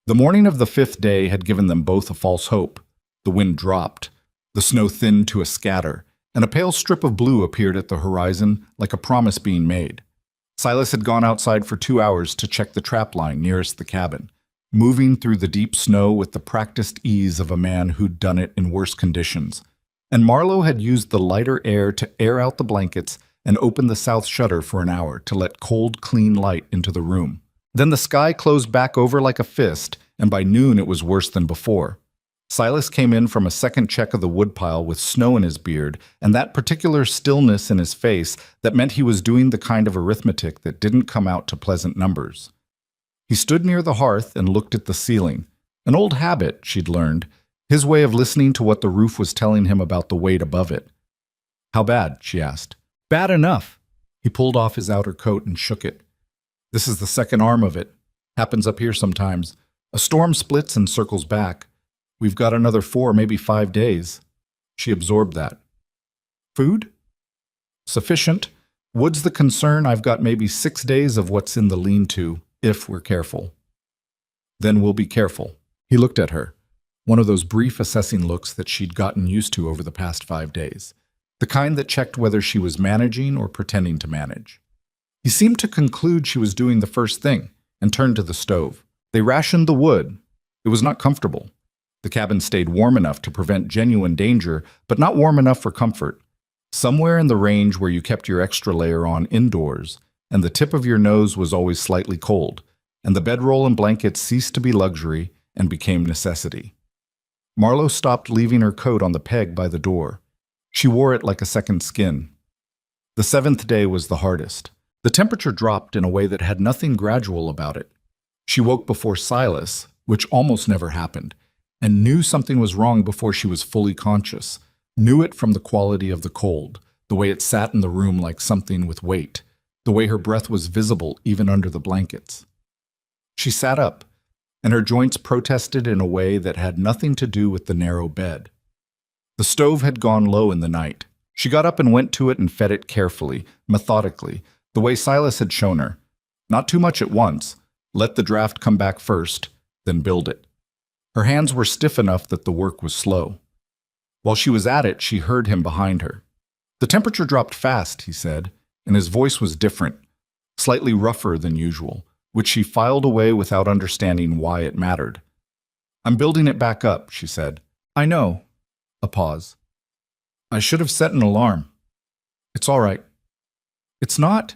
The morning of the 5th day had given them both a false hope. The wind dropped. The snow thinned to a scatter, and a pale strip of blue appeared at the horizon like a promise being made. Silas had gone outside for 2 hours to check the trap line nearest the cabin, moving through the deep snow with the practiced ease of a man who'd done it in worse conditions. And Marlowe had used the lighter air to air out the blankets and open the south shutter for an hour to let cold, clean light into the room. Then the sky closed back over like a fist, and by noon it was worse than before. Silas came in from a second check of the woodpile with snow in his beard and that particular stillness in his face that meant he was doing the kind of arithmetic that didn't come out to pleasant numbers. He stood near the hearth and looked at the ceiling. An old habit, she'd learned, his way of listening to what the roof was telling him about the weight above it. "How bad?" she asked. "Bad enough." He pulled off his outer coat and shook it. "This is the second arm of it. Happens up here sometimes. A storm splits and circles back. We've got another 4, maybe 5 days." She absorbed that. "Food?" "Sufficient. Wood's the concern. I've got maybe 6 days of what's in the lean-to, if we're careful." "Then we'll be careful." He looked at her, one of those brief assessing looks that she'd gotten used to over the past 5 days, the kind that checked whether she was managing or pretending to manage. He seemed to conclude she was doing the first thing and turned to the stove. They rationed the wood. It was not comfortable. The cabin stayed warm enough to prevent genuine danger, but not warm enough for comfort. Somewhere in the range where you kept your extra layer on indoors, and the tip of your nose was always slightly cold, and the bedroll and blankets ceased to be luxury and became necessity. Marlowe stopped leaving her coat on the peg by the door. She wore it like a second skin. The 7th day was the hardest. The temperature dropped in a way that had nothing gradual about it. She woke before Silas, which almost never happened, and knew something was wrong before she was fully conscious, knew it from the quality of the cold, the way it sat in the room like something with weight, the way her breath was visible even under the blankets. She sat up, and her joints protested in a way that had nothing to do with the narrow bed. The stove had gone low in the night. She got up and went to it and fed it carefully, methodically, the way Silas had shown her. Not too much at once. Let the draft come back first, then build it. Her hands were stiff enough that the work was slow. While she was at it, she heard him behind her. "The temperature dropped fast," he said, and his voice was different, slightly rougher than usual, which she filed away without understanding why it mattered. "I'm building it back up," she said. "I know." A pause. "I should have set an alarm." "It's all right." "It's not."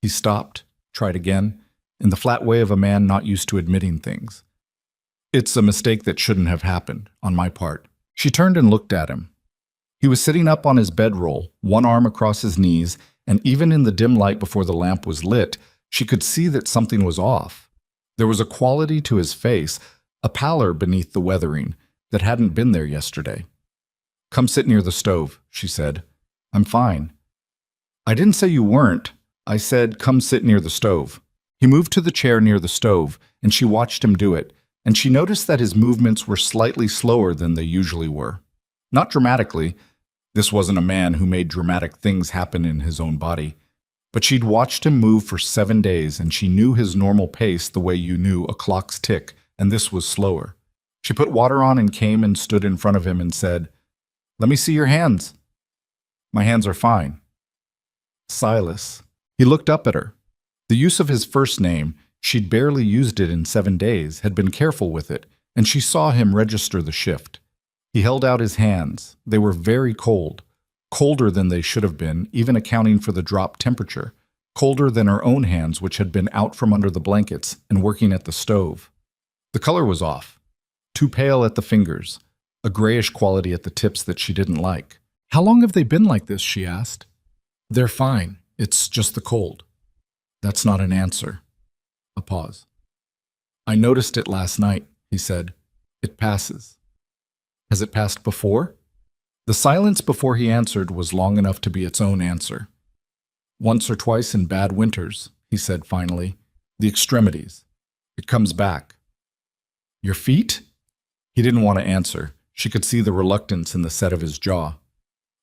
He stopped, tried again, in the flat way of a man not used to admitting things. "It's a mistake that shouldn't have happened, on my part." She turned and looked at him. He was sitting up on his bedroll, one arm across his knees, and even in the dim light before the lamp was lit, she could see that something was off. There was a quality to his face, a pallor beneath the weathering, that hadn't been there yesterday. "Come sit near the stove," she said. "I'm fine." "I didn't say you weren't. I said come sit near the stove." He moved to the chair near the stove, and she watched him do it, and she noticed that his movements were slightly slower than they usually were. Not dramatically. This wasn't a man who made dramatic things happen in his own body. But she'd watched him move for 7 days, and she knew his normal pace the way you knew a clock's tick, and this was slower. She put water on and came and stood in front of him and said, "Let me see your hands." "My hands are fine." "Silas." He looked up at her. The use of his first name, she'd barely used it in 7 days, had been careful with it, and she saw him register the shift. He held out his hands. They were very cold, colder than they should have been, even accounting for the drop temperature, colder than her own hands, which had been out from under the blankets and working at the stove. The color was off, too pale at the fingers, a grayish quality at the tips that she didn't like. "How long have they been like this?" she asked. "They're fine. It's just the cold." "That's not an answer." A pause. "I noticed it last night," he said. "It passes." "Has it passed before?" The silence before he answered was long enough to be its own answer. "Once or twice in bad winters," he said finally. "The extremities. It comes back." "Your feet?" He didn't want to answer. She could see the reluctance in the set of his jaw.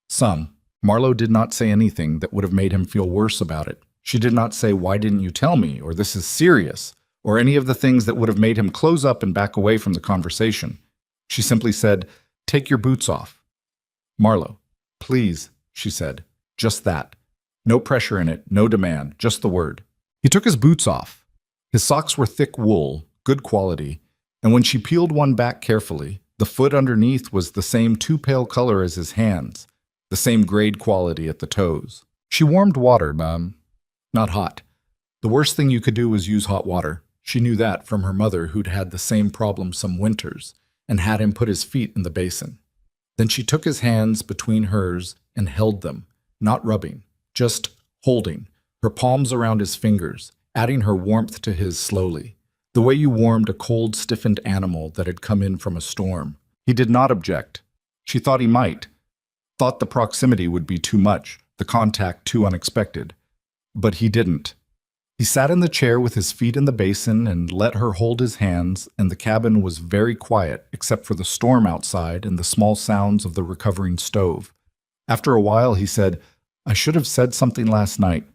"Some." Marlowe did not say anything that would have made him feel worse about it. She did not say, "Why didn't you tell me?" or "This is serious," or any of the things that would have made him close up and back away from the conversation. She simply said, "Take your boots off." "Marlowe, please," she said. Just that. No pressure in it, no demand, just the word. He took his boots off. His socks were thick wool, good quality, and when she peeled one back carefully, the foot underneath was the same too pale color as his hands, the same grade quality at the toes. She warmed water, not hot. The worst thing you could do was use hot water. She knew that from her mother, who'd had the same problem some winters, and had him put his feet in the basin. Then she took his hands between hers and held them, not rubbing, just holding, her palms around his fingers, adding her warmth to his slowly, the way you warmed a cold, stiffened animal that had come in from a storm. He did not object. She thought he might, thought the proximity would be too much, the contact too unexpected. But he didn't. He sat in the chair with his feet in the basin and let her hold his hands, and the cabin was very quiet except for the storm outside and the small sounds of the recovering stove. After a while, he said, "I should have said something last night."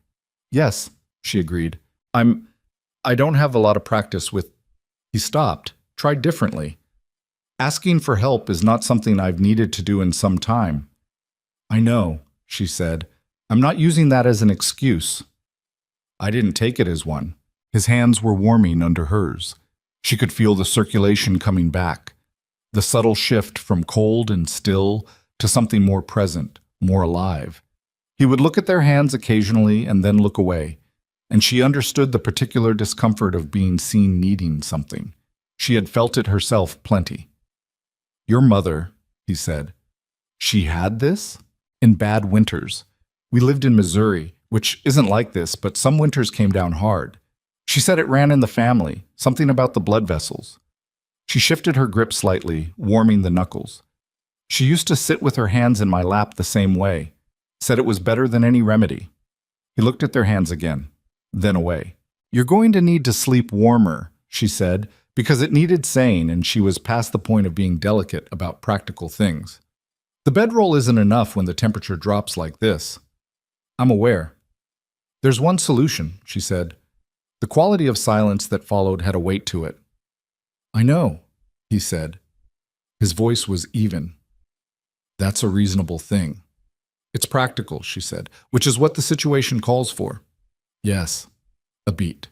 "Yes," she agreed. I don't have a lot of practice with." He stopped, tried differently. "Asking for help is not something I've needed to do in some time." "I know," she said. "I'm not using that as an excuse." I didn't take it as one. His hands were warming under hers. She could feel the circulation coming back, the subtle shift from cold and still to something more present, more alive. He would look at their hands occasionally and then look away, and she understood the particular discomfort of being seen needing something. She had felt it herself plenty. "Your mother," he said. "She had this?" "In bad winters. We lived in Missouri, which isn't like this, but some winters came down hard. She said it ran in the family, something about the blood vessels." She shifted her grip slightly, warming the knuckles. "She used to sit with her hands in my lap the same way. Said it was better than any remedy." He looked at their hands again, then away. "You're going to need to sleep warmer," she said, because it needed saying, and she was past the point of being delicate about practical things. "The bedroll isn't enough when the temperature drops like this." "I'm aware." "There's one solution," she said. The quality of silence that followed had a weight to it. "I know," he said. His voice was even. "That's a reasonable thing." "It's practical," she said, "which is what the situation calls for." "Yes." A beat.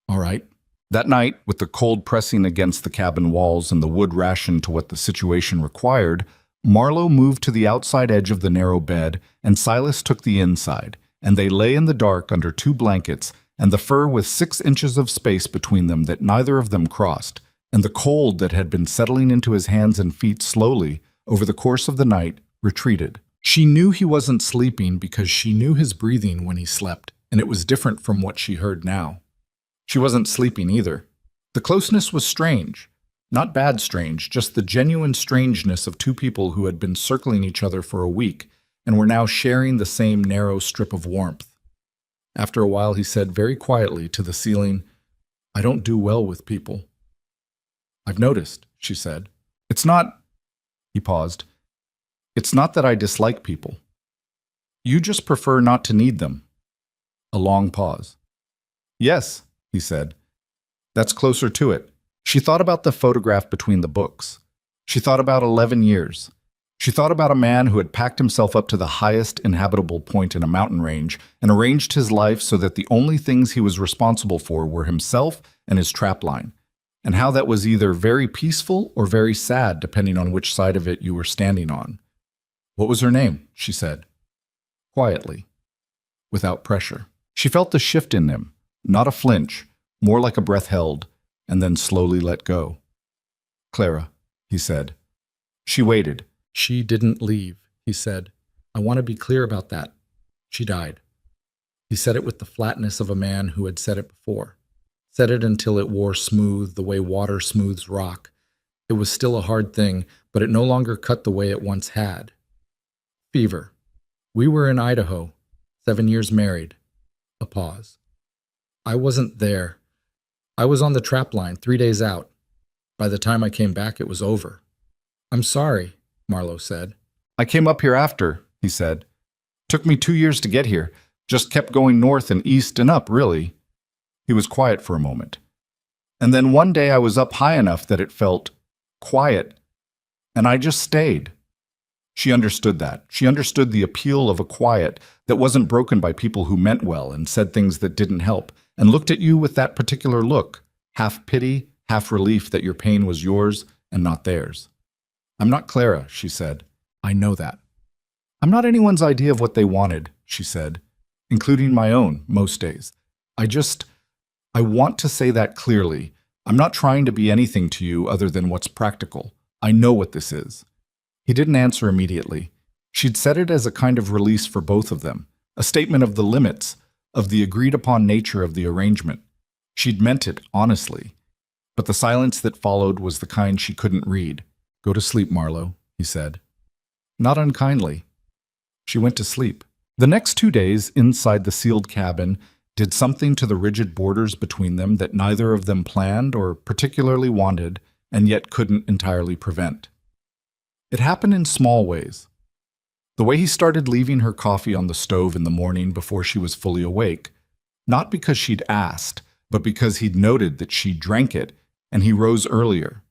"All right." That night, with the cold pressing against the cabin walls and the wood rationed to what the situation required, Marlowe moved to the outside edge of the narrow bed, and Silas took the inside, and they lay in the dark under 2 blankets, and the fur with 6 inches of space between them that neither of them crossed, and the cold that had been settling into his hands and feet slowly, over the course of the night, retreated. She knew he wasn't sleeping because she knew his breathing when he slept, and it was different from what she heard now. She wasn't sleeping either. The closeness was strange. Not bad strange, just the genuine strangeness of 2 people who had been circling each other for a week and were now sharing the same narrow strip of warmth. After a while, he said very quietly to the ceiling, "I don't do well with people." "I've noticed," she said. "It's not—" He paused. "It's not that I dislike people. You just prefer not to need them." A long pause. "Yes," he said. "That's closer to it." She thought about the photograph between the books. She thought about 11 years. She thought about a man who had packed himself up to the highest inhabitable point in a mountain range and arranged his life so that the only things he was responsible for were himself and his trapline, and how that was either very peaceful or very sad depending on which side of it you were standing on. "What was her name?" she said, quietly, without pressure. She felt the shift in him, not a flinch, more like a breath held, and then slowly let go. "Clara," he said. She waited. "She didn't leave," he said. "I want to be clear about that. She died." He said it with the flatness of a man who had said it before. Said it until it wore smooth the way water smooths rock. It was still a hard thing, but it no longer cut the way it once had. "Fever. We were in Idaho, 7 years married." A pause. "I wasn't there. I was on the trap line 3 days out. By the time I came back, it was over." "I'm sorry," Marlowe said. "I came up here after," he said. "Took me 2 years to get here. Just kept going north and east and up, really." He was quiet for a moment. "And then one day I was up high enough that it felt quiet, and I just stayed." She understood that. She understood the appeal of a quiet that wasn't broken by people who meant well and said things that didn't help, and looked at you with that particular look, half pity, half relief that your pain was yours and not theirs. "I'm not Clara," she said. "I know that." "I'm not anyone's idea of what they wanted," she said, "including my own, most days. I want to say that clearly. I'm not trying to be anything to you other than what's practical. I know what this is." He didn't answer immediately. She'd said it as a kind of release for both of them, a statement of the limits, of the agreed-upon nature of the arrangement. She'd meant it, honestly. But the silence that followed was the kind she couldn't read. "Go to sleep, Marlowe," he said. Not unkindly. She went to sleep. The next 2 days, inside the sealed cabin, did something to the rigid borders between them that neither of them planned or particularly wanted, and yet couldn't entirely prevent. It happened in small ways. The way he started leaving her coffee on the stove in the morning before she was fully awake, not because she'd asked, but because he'd noted that she drank it, and he rose earlier.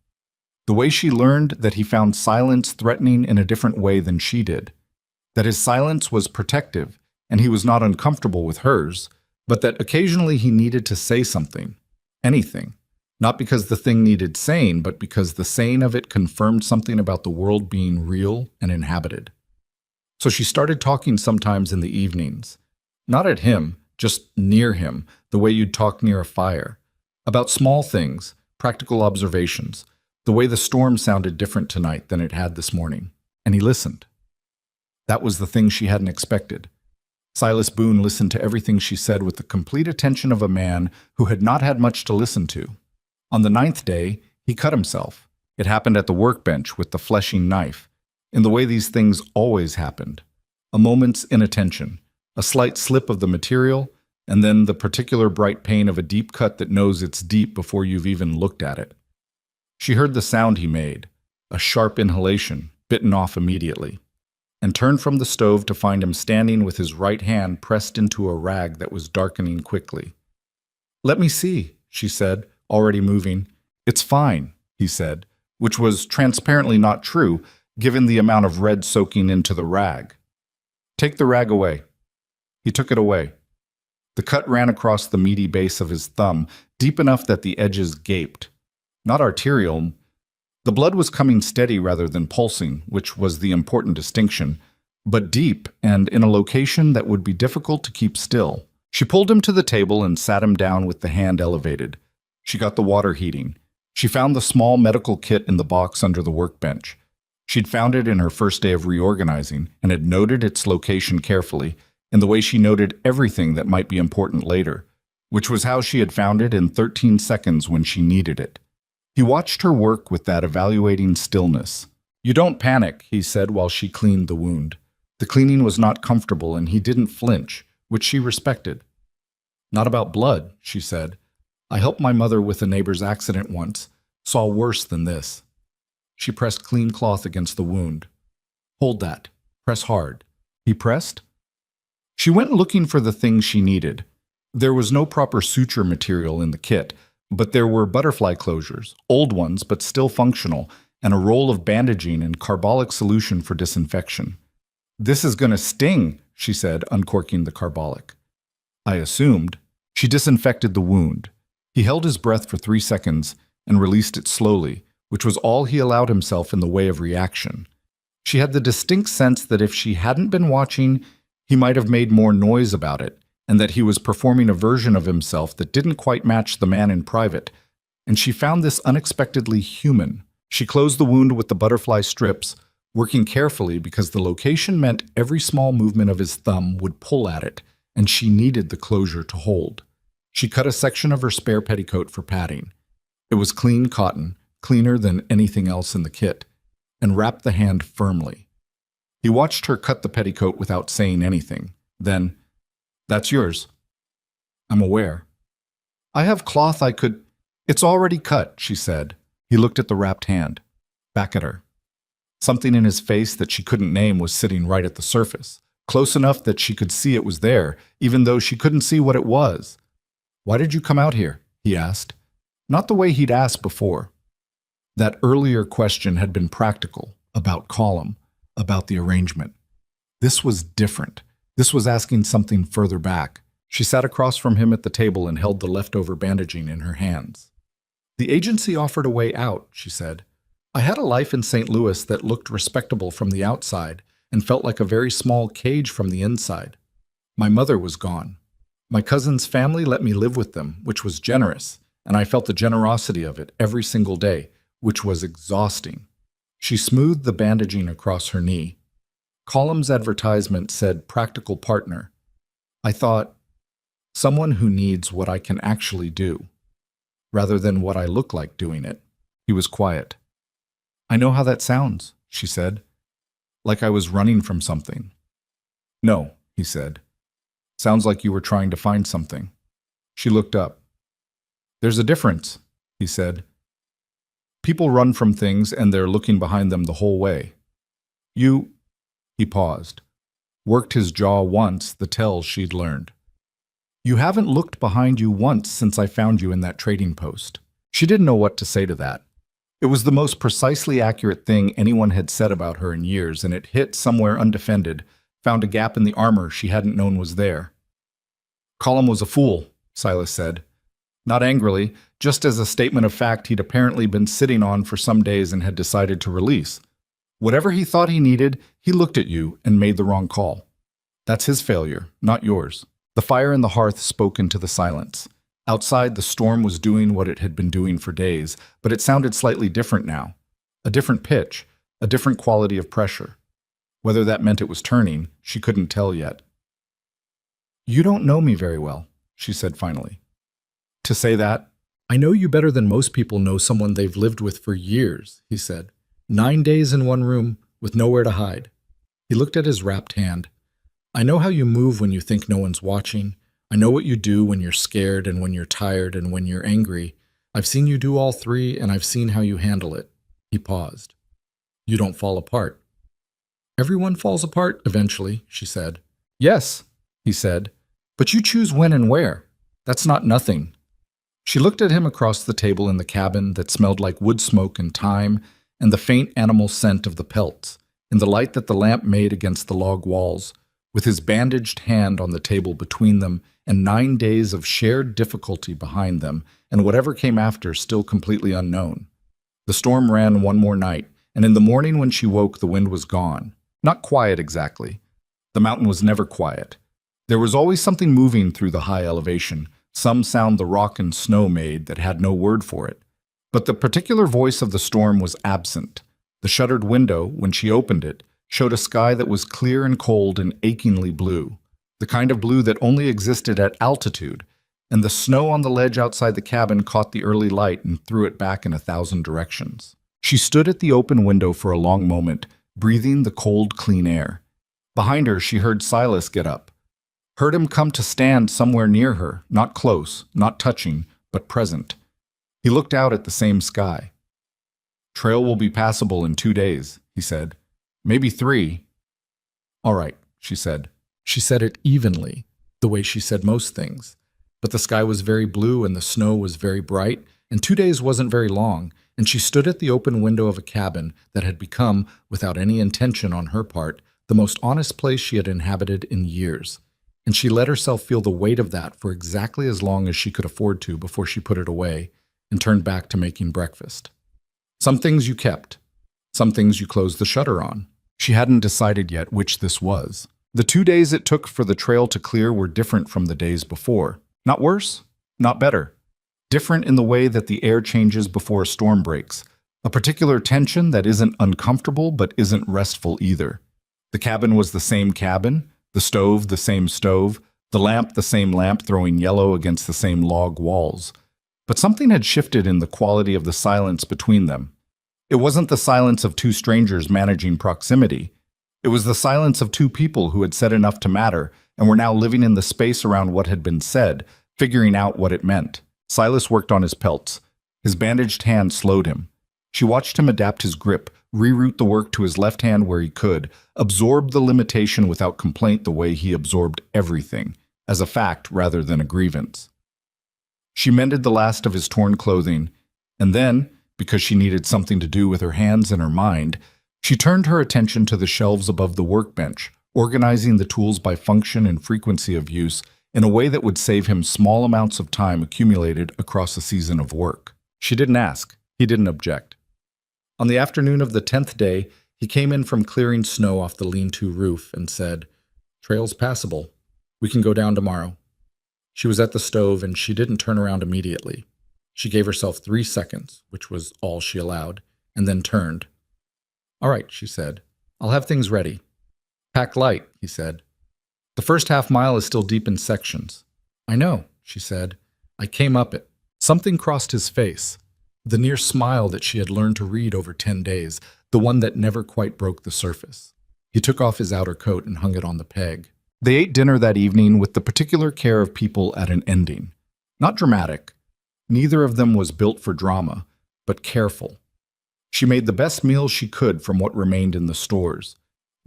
The way she learned that he found silence threatening in a different way than she did, that his silence was protective, and he was not uncomfortable with hers, but that occasionally he needed to say something, anything, not because the thing needed saying, but because the saying of it confirmed something about the world being real and inhabited. So she started talking sometimes in the evenings, not at him, just near him, the way you'd talk near a fire, about small things, practical observations, the way the storm sounded different tonight than it had this morning, and he listened. That was the thing she hadn't expected. Silas Boone listened to everything she said with the complete attention of a man who had not had much to listen to. On the 9th day, he cut himself. It happened at the workbench with the fleshing knife, in the way these things always happened. A moment's inattention, a slight slip of the material, and then the particular bright pain of a deep cut that knows it's deep before you've even looked at it. She heard the sound he made, a sharp inhalation, bitten off immediately, and turned from the stove to find him standing with his right hand pressed into a rag that was darkening quickly. "Let me see," she said, already moving. "It's fine," he said, which was transparently not true, given the amount of red soaking into the rag. "Take the rag away." He took it away. The cut ran across the meaty base of his thumb, deep enough that the edges gaped. Not arterial. The blood was coming steady rather than pulsing, which was the important distinction, but deep and in a location that would be difficult to keep still. She pulled him to the table and sat him down with the hand elevated. She got the water heating. She found the small medical kit in the box under the workbench. She'd found it in her first day of reorganizing and had noted its location carefully, in the way she noted everything that might be important later, which was how she had found it in 13 seconds when she needed it. He watched her work with that evaluating stillness. "You don't panic," he said while she cleaned the wound. The cleaning was not comfortable, and he didn't flinch, which she respected. "Not about blood," she said. "I helped my mother with a neighbor's accident once. Saw worse than this." She pressed clean cloth against the wound. "Hold that. Press hard." He pressed. She went looking for the things she needed. There was no proper suture material in the kit, but there were butterfly closures, old ones but still functional, and a roll of bandaging and carbolic solution for disinfection. "This is gonna sting," she said, uncorking the carbolic. I assumed. She disinfected the wound. He held his breath for 3 seconds and released it slowly, which was all he allowed himself in the way of reaction. She had the distinct sense that if she hadn't been watching, he might have made more noise about it, and that he was performing a version of himself that didn't quite match the man in private, and she found this unexpectedly human. She closed the wound with the butterfly strips, working carefully because the location meant every small movement of his thumb would pull at it, and she needed the closure to hold. She cut a section of her spare petticoat for padding. It was clean cotton, cleaner than anything else in the kit, and wrapped the hand firmly. He watched her cut the petticoat without saying anything. Then, "That's yours." "I'm aware." "I have cloth I could—" "It's already cut," she said. He looked at the wrapped hand. Back at her. Something in his face that she couldn't name was sitting right at the surface, close enough that she could see it was there, even though she couldn't see what it was. "Why did you come out here?" he asked. Not the way he'd asked before. That earlier question had been practical, about column, about the arrangement. This was different. This was asking something further back. She sat across from him at the table and held the leftover bandaging in her hands. "The agency offered a way out," she said. "I had a life in St. Louis that looked respectable from the outside and felt like a very small cage from the inside. My mother was gone. My cousin's family let me live with them, which was generous, and I felt the generosity of it every single day, which was exhausting." She smoothed the bandaging across her knee. Column's advertisement said practical partner. I thought, someone who needs what I can actually do, rather than what I look like doing it. He was quiet. "I know how that sounds," she said. "Like I was running from something." "No," he said. "Sounds like you were trying to find something." She looked up. "There's a difference," he said. "People run from things and they're looking behind them the whole way. You—" He paused, worked his jaw once, the tells she'd learned. "You haven't looked behind you once since I found you in that trading post." She didn't know what to say to that. It was the most precisely accurate thing anyone had said about her in years, and it hit somewhere undefended, found a gap in the armor she hadn't known was there. "Colum was a fool," Silas said. Not angrily, just as a statement of fact he'd apparently been sitting on for some days and had decided to release. Whatever he thought he needed, he looked at you and made the wrong call. That's his failure, not yours. The fire in the hearth spoke into the silence. Outside, the storm was doing what it had been doing for days, but it sounded slightly different now. A different pitch, a different quality of pressure. Whether that meant it was turning, she couldn't tell yet. "You don't know me very well," she said finally. "To say that, I know you better than most people know someone they've lived with for years," he said. 9 days in one room, with nowhere to hide. He looked at his wrapped hand. "I know how you move when you think no one's watching. I know what you do when you're scared and when you're tired and when you're angry. I've seen you do all three, and I've seen how you handle it." He paused. "You don't fall apart." "Everyone falls apart eventually," she said. "Yes," he said, "but you choose when and where. That's not nothing." She looked at him across the table in the cabin that smelled like wood smoke and thyme and the faint animal scent of the pelts, in the light that the lamp made against the log walls, with his bandaged hand on the table between them and 9 days of shared difficulty behind them, and whatever came after still completely unknown. The storm ran one more night, and in the morning when she woke the wind was gone. Not quiet exactly. The mountain was never quiet. There was always something moving through the high elevation, some sound the rock and snow made that had no word for it. But the particular voice of the storm was absent. The shuttered window, when she opened it, showed a sky that was clear and cold and achingly blue, the kind of blue that only existed at altitude, and the snow on the ledge outside the cabin caught the early light and threw it back in 1,000 directions. She stood at the open window for a long moment, breathing the cold, clean air. Behind her, she heard Silas get up. Heard him come to stand somewhere near her, not close, not touching, but present. He looked out at the same sky. "Trail will be passable in 2 days," he said. "Maybe 3. "All right," she said. She said it evenly, the way she said most things. But the sky was very blue and the snow was very bright, and 2 days wasn't very long, and she stood at the open window of a cabin that had become, without any intention on her part, the most honest place she had inhabited in years. And she let herself feel the weight of that for exactly as long as she could afford to before she put it away and turned back to making breakfast. Some things you kept. Some things you closed the shutter on. She hadn't decided yet which this was. The 2 days it took for the trail to clear were different from the days before. Not worse, not better. Different in the way that the air changes before a storm breaks. A particular tension that isn't uncomfortable but isn't restful either. The cabin was the same cabin, the stove the same stove, the lamp the same lamp throwing yellow against the same log walls. But something had shifted in the quality of the silence between them. It wasn't the silence of two strangers managing proximity. It was the silence of two people who had said enough to matter and were now living in the space around what had been said, figuring out what it meant. Silas worked on his pelts. His bandaged hand slowed him. She watched him adapt his grip, reroute the work to his left hand where he could, absorb the limitation without complaint the way he absorbed everything, as a fact rather than a grievance. She mended the last of his torn clothing, and then, because she needed something to do with her hands and her mind, she turned her attention to the shelves above the workbench, organizing the tools by function and frequency of use in a way that would save him small amounts of time accumulated across a season of work. She didn't ask. He didn't object. On the afternoon of the 10th day, he came in from clearing snow off the lean-to roof and said, "Trail's passable. We can go down tomorrow." She was at the stove and she didn't turn around immediately. She gave herself 3 seconds, which was all she allowed, and then turned. "All right," she said. "I'll have things ready." "Pack light," he said. "The first half-mile is still deep in sections." "I know," she said. "I came up it." Something crossed his face. The near smile that she had learned to read over 10 days, the one that never quite broke the surface. He took off his outer coat and hung it on the peg. They ate dinner that evening with the particular care of people at an ending. Not dramatic. Neither of them was built for drama, but careful. She made the best meal she could from what remained in the stores.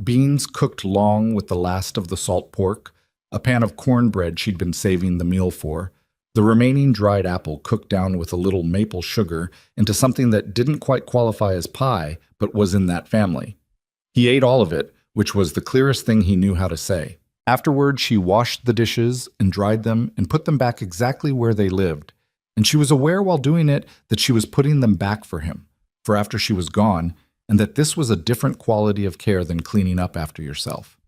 Beans cooked long with the last of the salt pork, a pan of cornbread she'd been saving the meal for, the remaining dried apple cooked down with a little maple sugar into something that didn't quite qualify as pie, but was in that family. He ate all of it, which was the clearest thing he knew how to say. Afterward, she washed the dishes and dried them and put them back exactly where they lived, and she was aware while doing it that she was putting them back for him, for after she was gone, and that this was a different quality of care than cleaning up after yourself.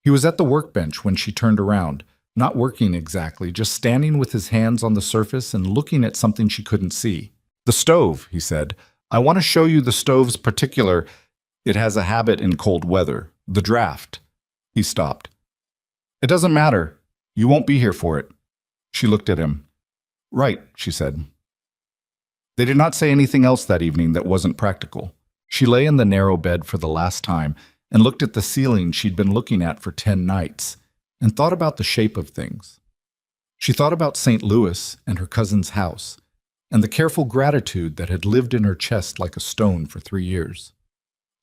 He was at the workbench when she turned around, not working exactly, just standing with his hands on the surface and looking at something she couldn't see. "The stove," he said. "I want to show you the stove's particular. It has a habit in cold weather. The draft." He stopped. "It doesn't matter. You won't be here for it." She looked at him. "Right," she said. They did not say anything else that evening that wasn't practical. She lay in the narrow bed for the last time and looked at the ceiling she'd been looking at for 10 nights and thought about the shape of things. She thought about St. Louis and her cousin's house and the careful gratitude that had lived in her chest like a stone for 3 years.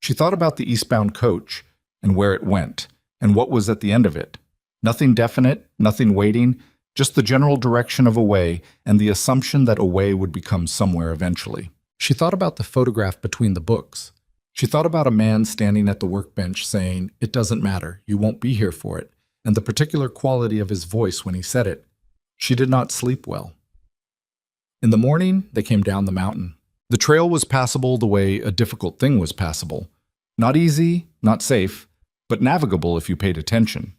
She thought about the eastbound coach and where it went and what was at the end of it. Nothing definite, nothing waiting, just the general direction of a way and the assumption that a way would become somewhere eventually. She thought about the photograph between the books. She thought about a man standing at the workbench saying, "It doesn't matter, you won't be here for it," and the particular quality of his voice when he said it. She did not sleep well. In the morning, they came down the mountain. The trail was passable the way a difficult thing was passable. Not easy, not safe, but navigable if you paid attention.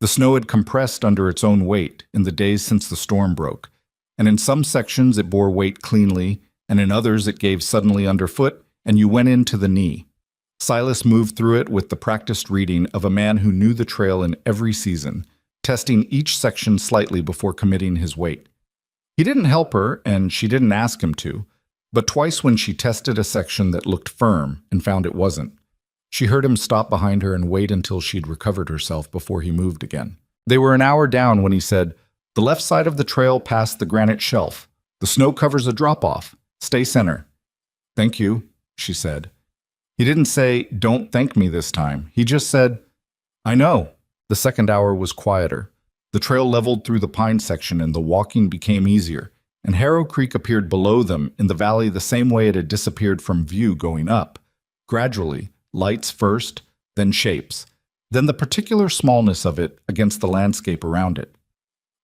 The snow had compressed under its own weight in the days since the storm broke, and in some sections it bore weight cleanly, and in others it gave suddenly underfoot, and you went in to the knee. Silas moved through it with the practiced reading of a man who knew the trail in every season, testing each section slightly before committing his weight. He didn't help her, and she didn't ask him to, but twice when she tested a section that looked firm and found it wasn't, she heard him stop behind her and wait until she'd recovered herself before he moved again. They were an hour down when he said, "The left side of the trail past the granite shelf. The snow covers a drop-off. Stay center." "Thank you," she said. He didn't say, "Don't thank me this time." He just said, "I know." The second hour was quieter. The trail leveled through the pine section and the walking became easier, and Harrow Creek appeared below them in the valley the same way it had disappeared from view going up. Gradually, lights first, then shapes, then the particular smallness of it against the landscape around it.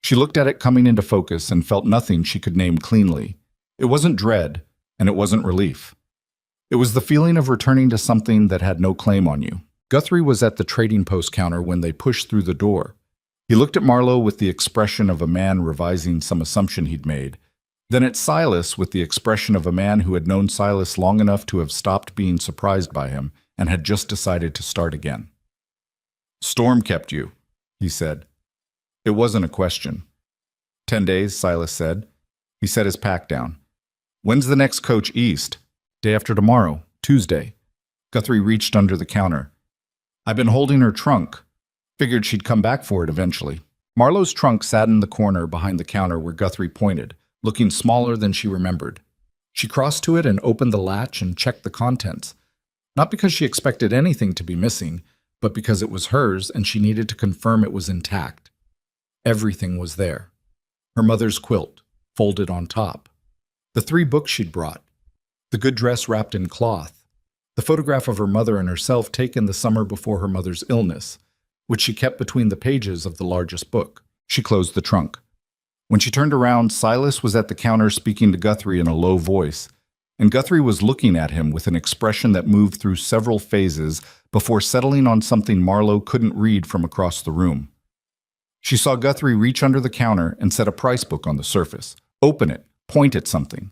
She looked at it coming into focus and felt nothing she could name cleanly. It wasn't dread, and it wasn't relief. It was the feeling of returning to something that had no claim on you. Guthrie was at the trading post counter when they pushed through the door. He looked at Marlowe with the expression of a man revising some assumption he'd made, then at Silas with the expression of a man who had known Silas long enough to have stopped being surprised by him and had just decided to start again. "Storm kept you," he said. It wasn't a question. 10 days, Silas said. He set his pack down. "When's the next coach east?" "Day after tomorrow, Tuesday." Guthrie reached under the counter. "I've been holding her trunk. Figured she'd come back for it eventually." Marlowe's trunk sat in the corner behind the counter where Guthrie pointed, looking smaller than she remembered. She crossed to it and opened the latch and checked the contents, not because she expected anything to be missing, but because it was hers and she needed to confirm it was intact. Everything was there. Her mother's quilt, folded on top. The 3 books she'd brought. The good dress wrapped in cloth. The photograph of her mother and herself taken the summer before her mother's illness, which she kept between the pages of the largest book. She closed the trunk. When she turned around, Silas was at the counter speaking to Guthrie in a low voice, and Guthrie was looking at him with an expression that moved through several phases before settling on something Marlowe couldn't read from across the room. She saw Guthrie reach under the counter and set a price book on the surface, open it, point at something.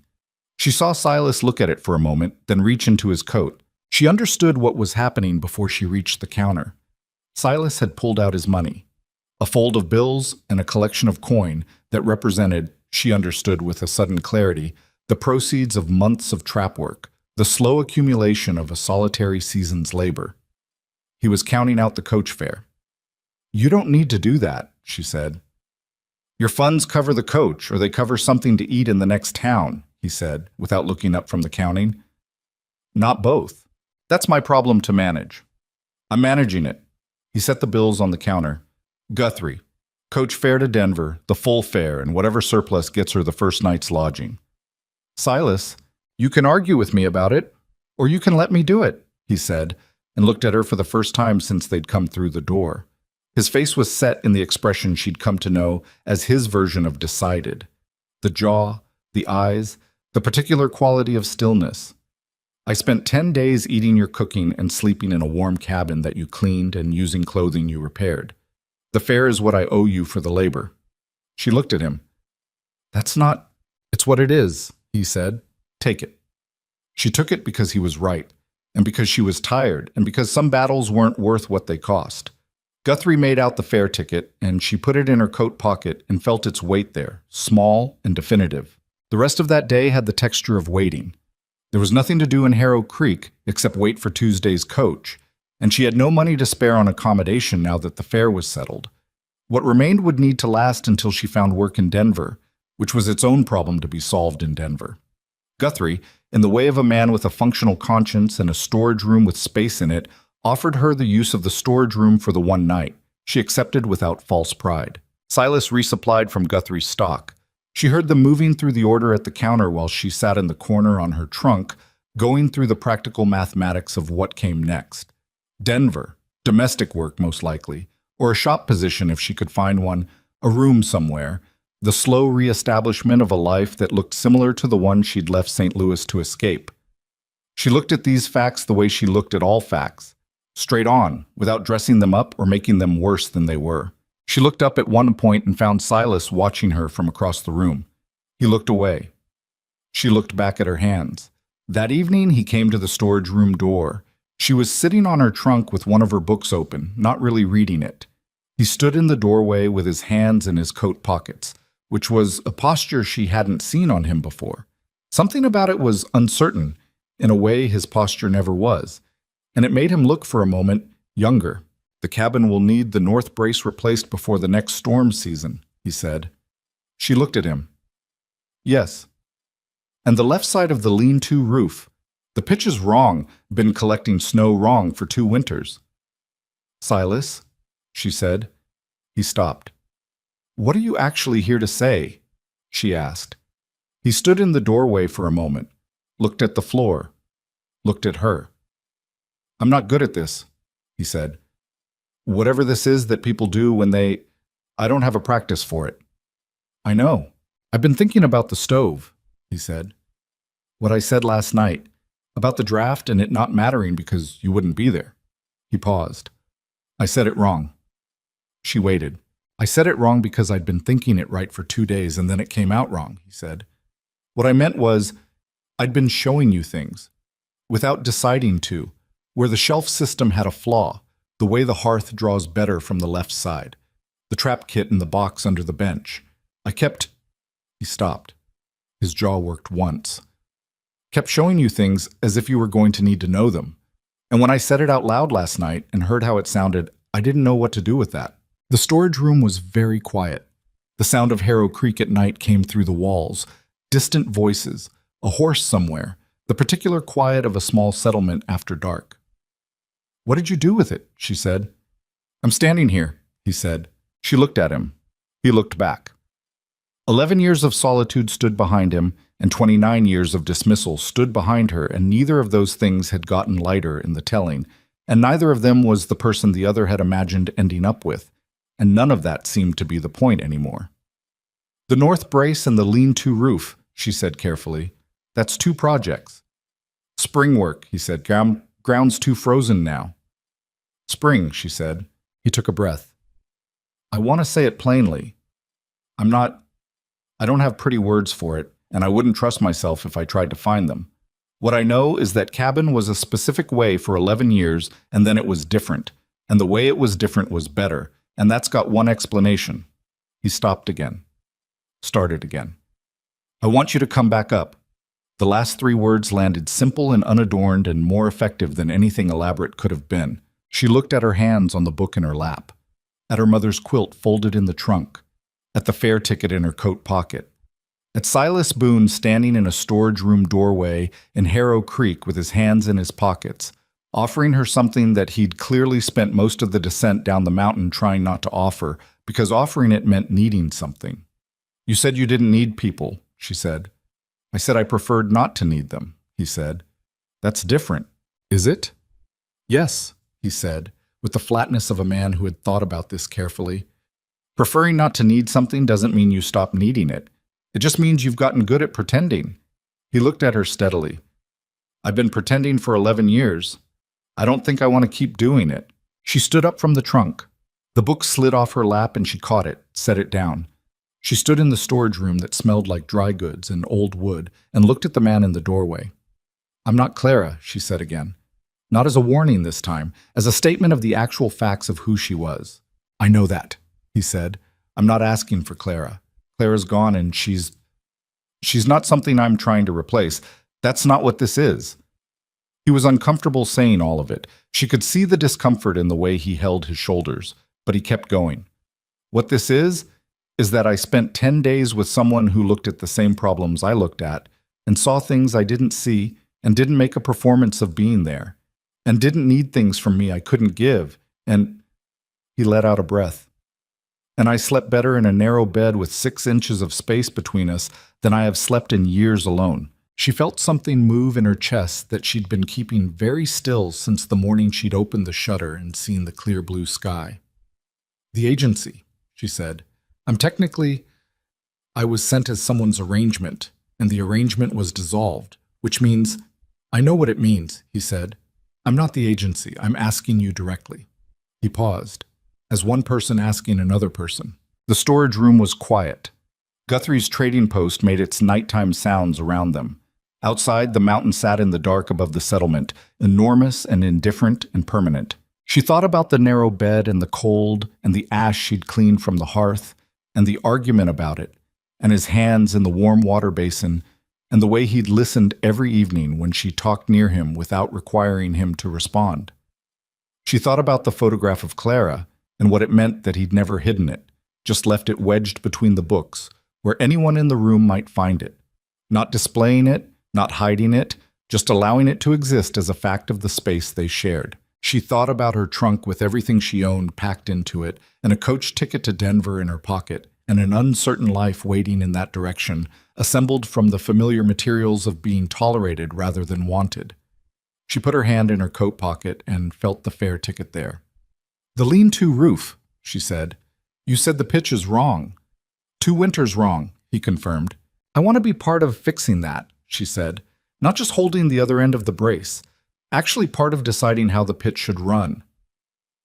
She saw Silas look at it for a moment, then reach into his coat. She understood what was happening before she reached the counter. Silas had pulled out his money, a fold of bills and a collection of coin that represented, she understood with a sudden clarity, the proceeds of months of trap work, the slow accumulation of a solitary season's labor. He was counting out the coach fare. "You don't need to do that," she said. "Your funds cover the coach, or they cover something to eat in the next town," he said, without looking up from the counting. "Not both. That's my problem to manage. I'm managing it." He set the bills on the counter. "Guthrie, coach fare to Denver, the full fare, and whatever surplus gets her the first night's lodging." "Silas, you can argue with me about it, or you can let me do it," he said, and looked at her for the first time since they'd come through the door. His face was set in the expression she'd come to know as his version of decided. The jaw, the eyes, the particular quality of stillness. "I spent 10 days eating your cooking and sleeping in a warm cabin that you cleaned and using clothing you repaired. The fare is what I owe you for the labor." She looked at him. "That's not—" "It's what it is," he said. "Take it." She took it because he was right, and because she was tired, and because some battles weren't worth what they cost. Guthrie made out the fare ticket, and she put it in her coat pocket and felt its weight there, small and definitive. The rest of that day had the texture of waiting. There was nothing to do in Harrow Creek except wait for Tuesday's coach, and she had no money to spare on accommodation now that the fare was settled. What remained would need to last until she found work in Denver, which was its own problem to be solved in Denver. Guthrie, in the way of a man with a functional conscience and a storage room with space in it, offered her the use of the storage room for the one night. She accepted without false pride. Silas resupplied from Guthrie's stock. She heard them moving through the order at the counter while she sat in the corner on her trunk, going through the practical mathematics of what came next. Denver, domestic work most likely, or a shop position if she could find one, a room somewhere, the slow reestablishment of a life that looked similar to the one she'd left St. Louis to escape. She looked at these facts the way she looked at all facts, straight on, without dressing them up or making them worse than they were. She looked up at one point and found Silas watching her from across the room. He looked away. She looked back at her hands. That evening he came to the storage room door. She was sitting on her trunk with one of her books open, not really reading it. He stood in the doorway with his hands in his coat pockets, which was a posture she hadn't seen on him before. Something about it was uncertain, in a way his posture never was, and it made him look for a moment younger. "The cabin will need the north brace replaced before the next storm season," he said. She looked at him. "Yes. And the left side of the lean-to roof. The pitch is wrong, been collecting snow wrong for 2 winters." "Silas," she said. He stopped. "What are you actually here to say?" she asked. He stood in the doorway for a moment, looked at the floor, looked at her. "I'm not good at this," he said. "Whatever this is that people do when I don't have a practice for it." "I know. I've been thinking about the stove," he said. "What I said last night, about the draft and it not mattering because you wouldn't be there." He paused. "I said it wrong." She waited. "I said it wrong because I'd been thinking it right for 2 days and then it came out wrong," he said. "What I meant was, I'd been showing you things, without deciding to, where the shelf system had a flaw, the way the hearth draws better from the left side, the trap kit in the box under the bench. I kept—" He stopped. His jaw worked once. "Kept showing you things as if you were going to need to know them. And when I said it out loud last night and heard how it sounded, I didn't know what to do with that." The storage room was very quiet. The sound of Harrow Creek at night came through the walls, distant voices, a horse somewhere, the particular quiet of a small settlement after dark. "What did you do with it?" she said. "I'm standing here," he said. She looked at him. He looked back. 11 years of solitude stood behind him, and 29 years of dismissal stood behind her, and neither of those things had gotten lighter in the telling, and neither of them was the person the other had imagined ending up with, and none of that seemed to be the point anymore. "The north brace and the lean-to roof," she said carefully. "That's 2 projects." "Spring work," he said. Ground's too frozen now." "Spring," she said. He took a breath. "I want to say it plainly. I don't have pretty words for it, and I wouldn't trust myself if I tried to find them. What I know is that cabin was a specific way for 11 years, and then it was different, and the way it was different was better, and that's got one explanation." He stopped again. Started again. "I want you to come back up." The last 3 words landed simple and unadorned and more effective than anything elaborate could have been. She looked at her hands on the book in her lap, at her mother's quilt folded in the trunk, at the fare ticket in her coat pocket, at Silas Boone standing in a storage room doorway in Harrow Creek with his hands in his pockets, offering her something that he'd clearly spent most of the descent down the mountain trying not to offer, because offering it meant needing something. "You said you didn't need people," she said. "I said I preferred not to need them," he said. "That's different, is it?" "Yes," he said, with the flatness of a man who had thought about this carefully. "Preferring not to need something doesn't mean you stop needing it. It just means you've gotten good at pretending." He looked at her steadily. "I've been pretending for 11 years. I don't think I want to keep doing it." She stood up from the trunk. The book slid off her lap and she caught it, set it down. She stood in the storage room that smelled like dry goods and old wood and looked at the man in the doorway. "I'm not Clara," she said again. Not as a warning this time, as a statement of the actual facts of who she was. "I know that," he said. "I'm not asking for Clara. Clara's gone and she's not something I'm trying to replace. That's not what this is." He was uncomfortable saying all of it. She could see the discomfort in the way he held his shoulders, but he kept going. "What this is that I spent 10 days with someone who looked at the same problems I looked at, and saw things I didn't see, and didn't make a performance of being there, and didn't need things from me I couldn't give, and—" He let out a breath. "And I slept better in a narrow bed with 6 inches of space between us than I have slept in years alone." She felt something move in her chest that she'd been keeping very still since the morning she'd opened the shutter and seen the clear blue sky. "The agency," she said. I was sent as someone's arrangement, and the arrangement was dissolved, which means—" "I know what it means," he said. "I'm not the agency. I'm asking you directly." He paused, as one person asking another person. The storage room was quiet. Guthrie's trading post made its nighttime sounds around them. Outside, the mountain sat in the dark above the settlement, enormous and indifferent and permanent. She thought about the narrow bed and the cold and the ash she'd cleaned from the hearth and the argument about it, and his hands in the warm water basin, and the way he'd listened every evening when she talked near him without requiring him to respond. She thought about the photograph of Clara and what it meant that he'd never hidden it, just left it wedged between the books, where anyone in the room might find it, not displaying it, not hiding it, just allowing it to exist as a fact of the space they shared. She thought about her trunk with everything she owned packed into it, and a coach ticket to Denver in her pocket, and an uncertain life waiting in that direction, assembled from the familiar materials of being tolerated rather than wanted. She put her hand in her coat pocket and felt the fare ticket there. "The lean-to roof," she said. "You said the pitch is wrong." "2 winters wrong," he confirmed. "I want to be part of fixing that," she said. "Not just holding the other end of the brace. Actually part of deciding how the pitch should run."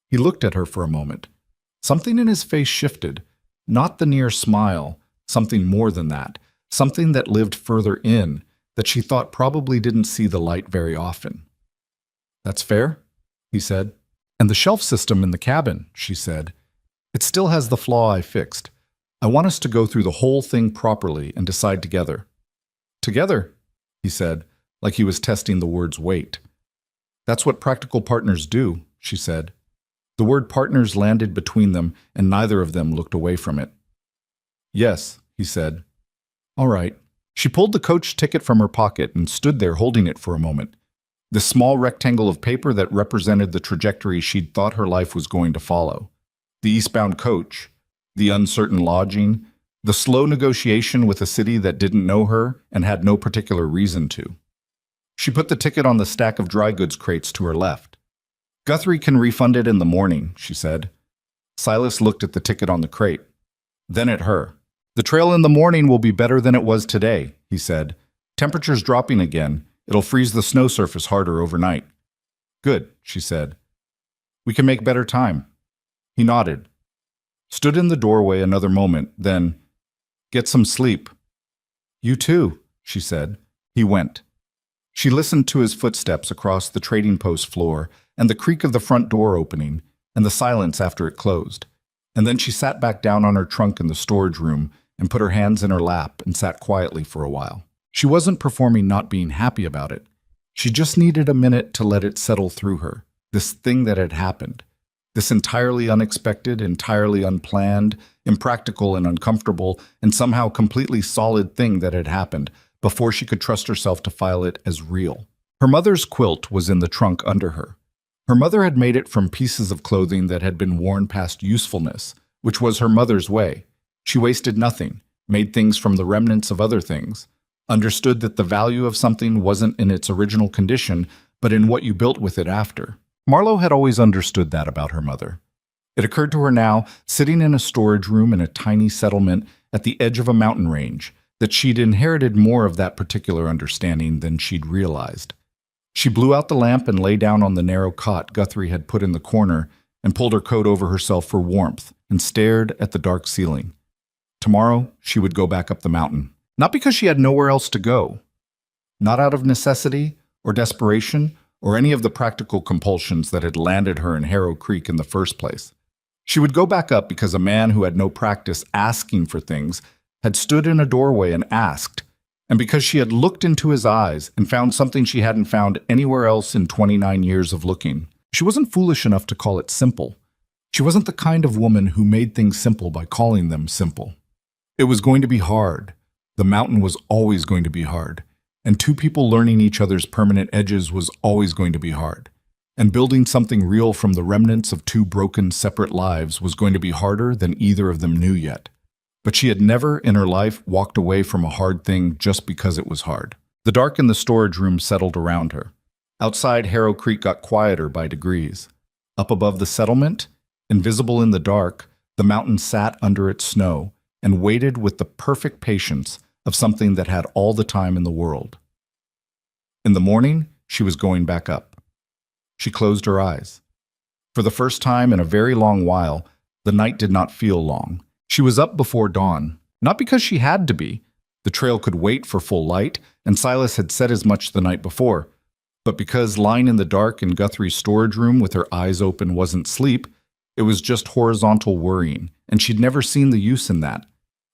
He looked at her for a moment. Something in his face shifted. Not the near smile, something more than that. Something that lived further in, that she thought probably didn't see the light very often. "That's fair," he said. "And the shelf system in the cabin," she said. "It still has the flaw I fixed. I want us to go through the whole thing properly and decide together." "Together?" he said, like he was testing the word's weight. "That's what practical partners do," she said. The word partners landed between them, and neither of them looked away from it. "Yes," he said. "All right." She pulled the coach ticket from her pocket and stood there holding it for a moment. The small rectangle of paper that represented the trajectory she'd thought her life was going to follow. The eastbound coach, the uncertain lodging, the slow negotiation with a city that didn't know her and had no particular reason to. She put the ticket on the stack of dry goods crates to her left. "Guthrie can refund it in the morning," she said. Silas looked at the ticket on the crate, then at her. "The trail in the morning will be better than it was today," he said. "Temperature's dropping again. It'll freeze the snow surface harder overnight." "Good," she said. "We can make better time." He nodded. Stood in the doorway another moment, then, "Get some sleep." "You too," she said. He went. She listened to his footsteps across the trading post floor and the creak of the front door opening and the silence after it closed. And then she sat back down on her trunk in the storage room and put her hands in her lap and sat quietly for a while. She wasn't performing not being happy about it. She just needed a minute to let it settle through her, this thing that had happened. This entirely unexpected, entirely unplanned, impractical and uncomfortable, and somehow completely solid thing that had happened before she could trust herself to file it as real. Her mother's quilt was in the trunk under her. Her mother had made it from pieces of clothing that had been worn past usefulness, which was her mother's way. She wasted nothing, made things from the remnants of other things, understood that the value of something wasn't in its original condition, but in what you built with it after. Marlowe had always understood that about her mother. It occurred to her now, sitting in a storage room in a tiny settlement at the edge of a mountain range, that she'd inherited more of that particular understanding than she'd realized. She blew out the lamp and lay down on the narrow cot Guthrie had put in the corner and pulled her coat over herself for warmth and stared at the dark ceiling. Tomorrow, she would go back up the mountain. Not because she had nowhere else to go. Not out of necessity or desperation or any of the practical compulsions that had landed her in Harrow Creek in the first place. She would go back up because a man who had no practice asking for things had stood in a doorway and asked, and because she had looked into his eyes and found something she hadn't found anywhere else in 29 years of looking. She wasn't foolish enough to call it simple. She wasn't the kind of woman who made things simple by calling them simple. It was going to be hard. The mountain was always going to be hard. And 2 people learning each other's permanent edges was always going to be hard. And building something real from the remnants of 2 broken, separate lives was going to be harder than either of them knew yet. But she had never in her life walked away from a hard thing just because it was hard. The dark in the storage room settled around her. Outside, Harrow Creek got quieter by degrees. Up above the settlement, invisible in the dark, the mountain sat under its snow and waited with the perfect patience of something that had all the time in the world. In the morning, she was going back up. She closed her eyes. For the first time in a very long while, the night did not feel long. She was up before dawn, not because she had to be. The trail could wait for full light, and Silas had said as much the night before, but because lying in the dark in Guthrie's storage room with her eyes open wasn't sleep, it was just horizontal worrying, and she'd never seen the use in that.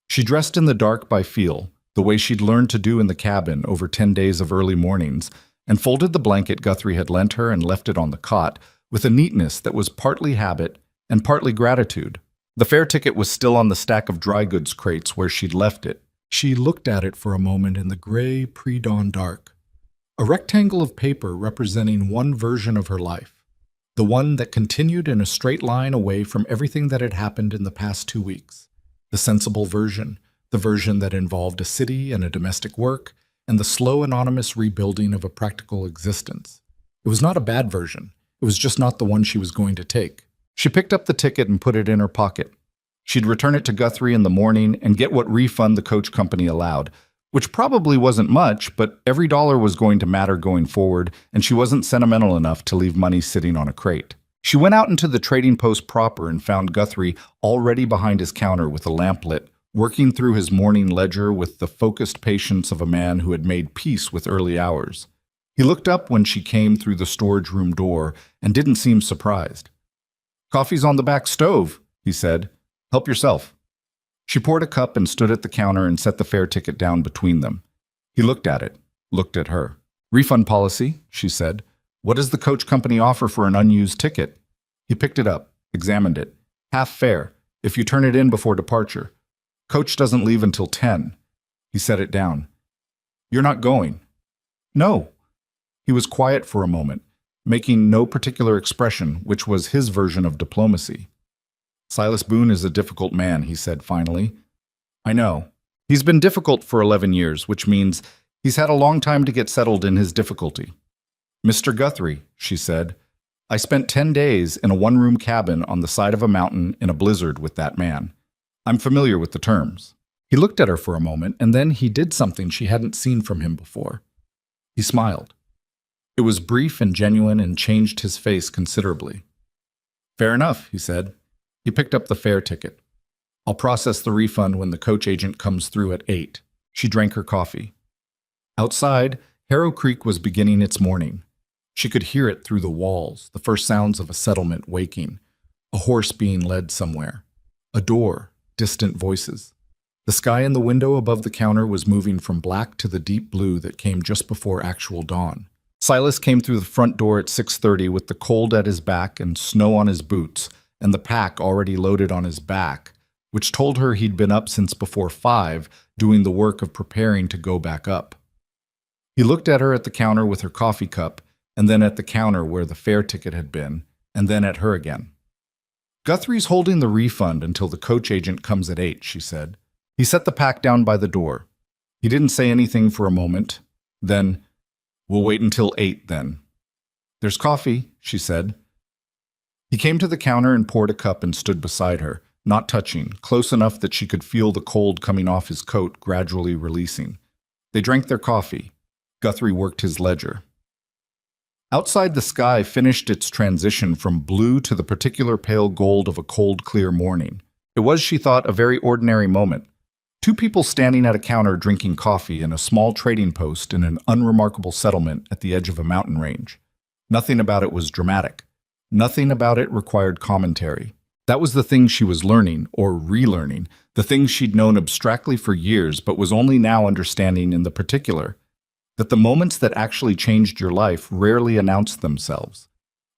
She dressed in the dark by feel, the way she'd learned to do in the cabin over 10 days of early mornings, and folded the blanket Guthrie had lent her and left it on the cot with a neatness that was partly habit and partly gratitude. The fare ticket was still on the stack of dry goods crates where she'd left it. She looked at it for a moment in the gray pre-dawn dark. A rectangle of paper representing one version of her life, the one that continued in a straight line away from everything that had happened in the past 2 weeks. The sensible version, the version that involved a city and a domestic work, and the slow, anonymous rebuilding of a practical existence. It was not a bad version. It was just not the one she was going to take. She picked up the ticket and put it in her pocket. She'd return it to Guthrie in the morning and get what refund the coach company allowed, which probably wasn't much, but every dollar was going to matter going forward, and she wasn't sentimental enough to leave money sitting on a crate. She went out into the trading post proper and found Guthrie already behind his counter with a lamp lit, working through his morning ledger with the focused patience of a man who had made peace with early hours. He looked up when she came through the storage room door and didn't seem surprised. "Coffee's on the back stove," he said. "Help yourself." She poured a cup and stood at the counter and set the fare ticket down between them. He looked at it, looked at her. "Refund policy," she said. "What does the coach company offer for an unused ticket?" He picked it up, examined it. "Half fare, if you turn it in before departure. Coach doesn't leave until 10. He set it down. "You're not going?" "No." He was quiet for a moment, making no particular expression, which was his version of diplomacy. "Silas Boone is a difficult man," he said finally. "I know. He's been difficult for 11 years, which means he's had a long time to get settled in his difficulty." "Mr. Guthrie," she said, "I spent 10 days in a one-room cabin on the side of a mountain in a blizzard with that man. I'm familiar with the terms." He looked at her for a moment, and then he did something she hadn't seen from him before. He smiled. It was brief and genuine and changed his face considerably. "Fair enough," he said. He picked up the fare ticket. "I'll process the refund when the coach agent comes through at 8. She drank her coffee. Outside, Harrow Creek was beginning its morning. She could hear it through the walls, the first sounds of a settlement waking, a horse being led somewhere, a door, distant voices. The sky in the window above the counter was moving from black to the deep blue that came just before actual dawn. Silas came through the front door at 6:30 with the cold at his back and snow on his boots, and the pack already loaded on his back, which told her he'd been up since before 5, doing the work of preparing to go back up. He looked at her at the counter with her coffee cup, and then at the counter where the fare ticket had been, and then at her again. "Guthrie's holding the refund until the coach agent comes at 8, she said. He set the pack down by the door. He didn't say anything for a moment. Then, "We'll wait until 8 then." "There's coffee," she said. He came to the counter and poured a cup and stood beside her, not touching, close enough that she could feel the cold coming off his coat gradually releasing. They drank their coffee. Guthrie worked his ledger. Outside, the sky finished its transition from blue to the particular pale gold of a cold, clear morning. It was, she thought, a very ordinary moment. 2 people standing at a counter drinking coffee in a small trading post in an unremarkable settlement at the edge of a mountain range. Nothing about it was dramatic. Nothing about it required commentary. That was the thing she was learning, or relearning, the thing she'd known abstractly for years but was only now understanding in the particular, that the moments that actually changed your life rarely announced themselves.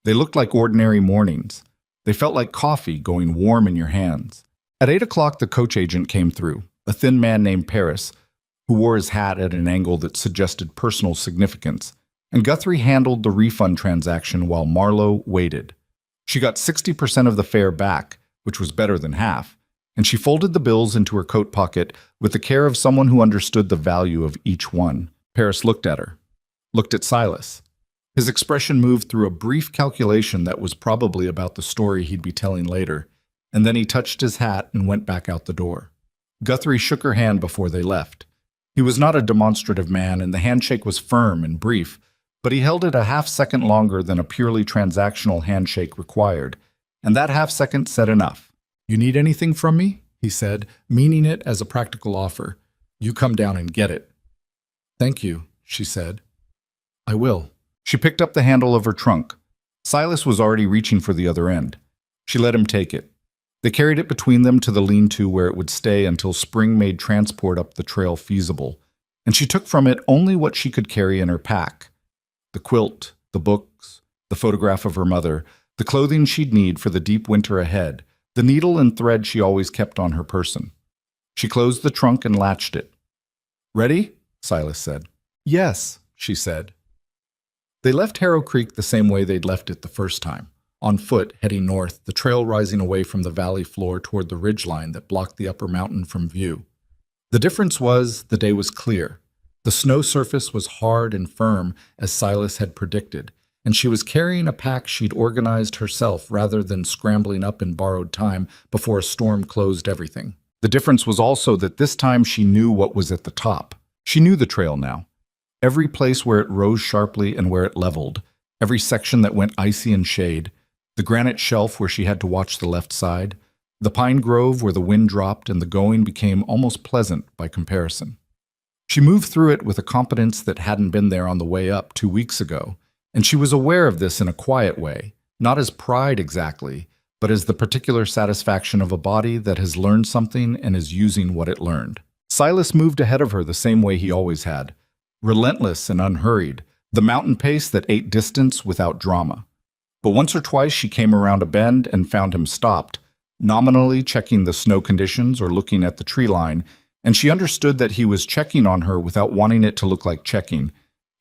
They looked like ordinary mornings. They felt like coffee going warm in your hands. At 8 o'clock, the coach agent came through, a thin man named Paris, who wore his hat at an angle that suggested personal significance, and Guthrie handled the refund transaction while Marlowe waited. She got 60% of the fare back, which was better than half, and she folded the bills into her coat pocket with the care of someone who understood the value of each one. Paris looked at her, looked at Silas. His expression moved through a brief calculation that was probably about the story he'd be telling later, and then he touched his hat and went back out the door. Guthrie shook her hand before they left. He was not a demonstrative man, and the handshake was firm and brief, but he held it a half-second longer than a purely transactional handshake required, and that half-second said enough. "You need anything from me?" he said, meaning it as a practical offer. "You come down and get it." "Thank you," she said. "I will." She picked up the handle of her trunk. Silas was already reaching for the other end. She let him take it. They carried it between them to the lean-to where it would stay until spring made transport up the trail feasible, and she took from it only what she could carry in her pack. The quilt, the books, the photograph of her mother, the clothing she'd need for the deep winter ahead, the needle and thread she always kept on her person. She closed the trunk and latched it. "Ready?" Silas said. "Yes," she said. They left Harrow Creek the same way they'd left it the first time, on foot, heading north, the trail rising away from the valley floor toward the ridgeline that blocked the upper mountain from view. The difference was the day was clear. The snow surface was hard and firm, as Silas had predicted, and she was carrying a pack she'd organized herself rather than scrambling up in borrowed time before a storm closed everything. The difference was also that this time she knew what was at the top. She knew the trail now. Every place where it rose sharply and where it leveled, every section that went icy in shade, the granite shelf where she had to watch the left side, the pine grove where the wind dropped and the going became almost pleasant by comparison. She moved through it with a competence that hadn't been there on the way up 2 weeks ago, and she was aware of this in a quiet way, not as pride exactly, but as the particular satisfaction of a body that has learned something and is using what it learned. Silas moved ahead of her the same way he always had, relentless and unhurried, the mountain pace that ate distance without drama. But once or twice she came around a bend and found him stopped, nominally checking the snow conditions or looking at the tree line, and she understood that he was checking on her without wanting it to look like checking,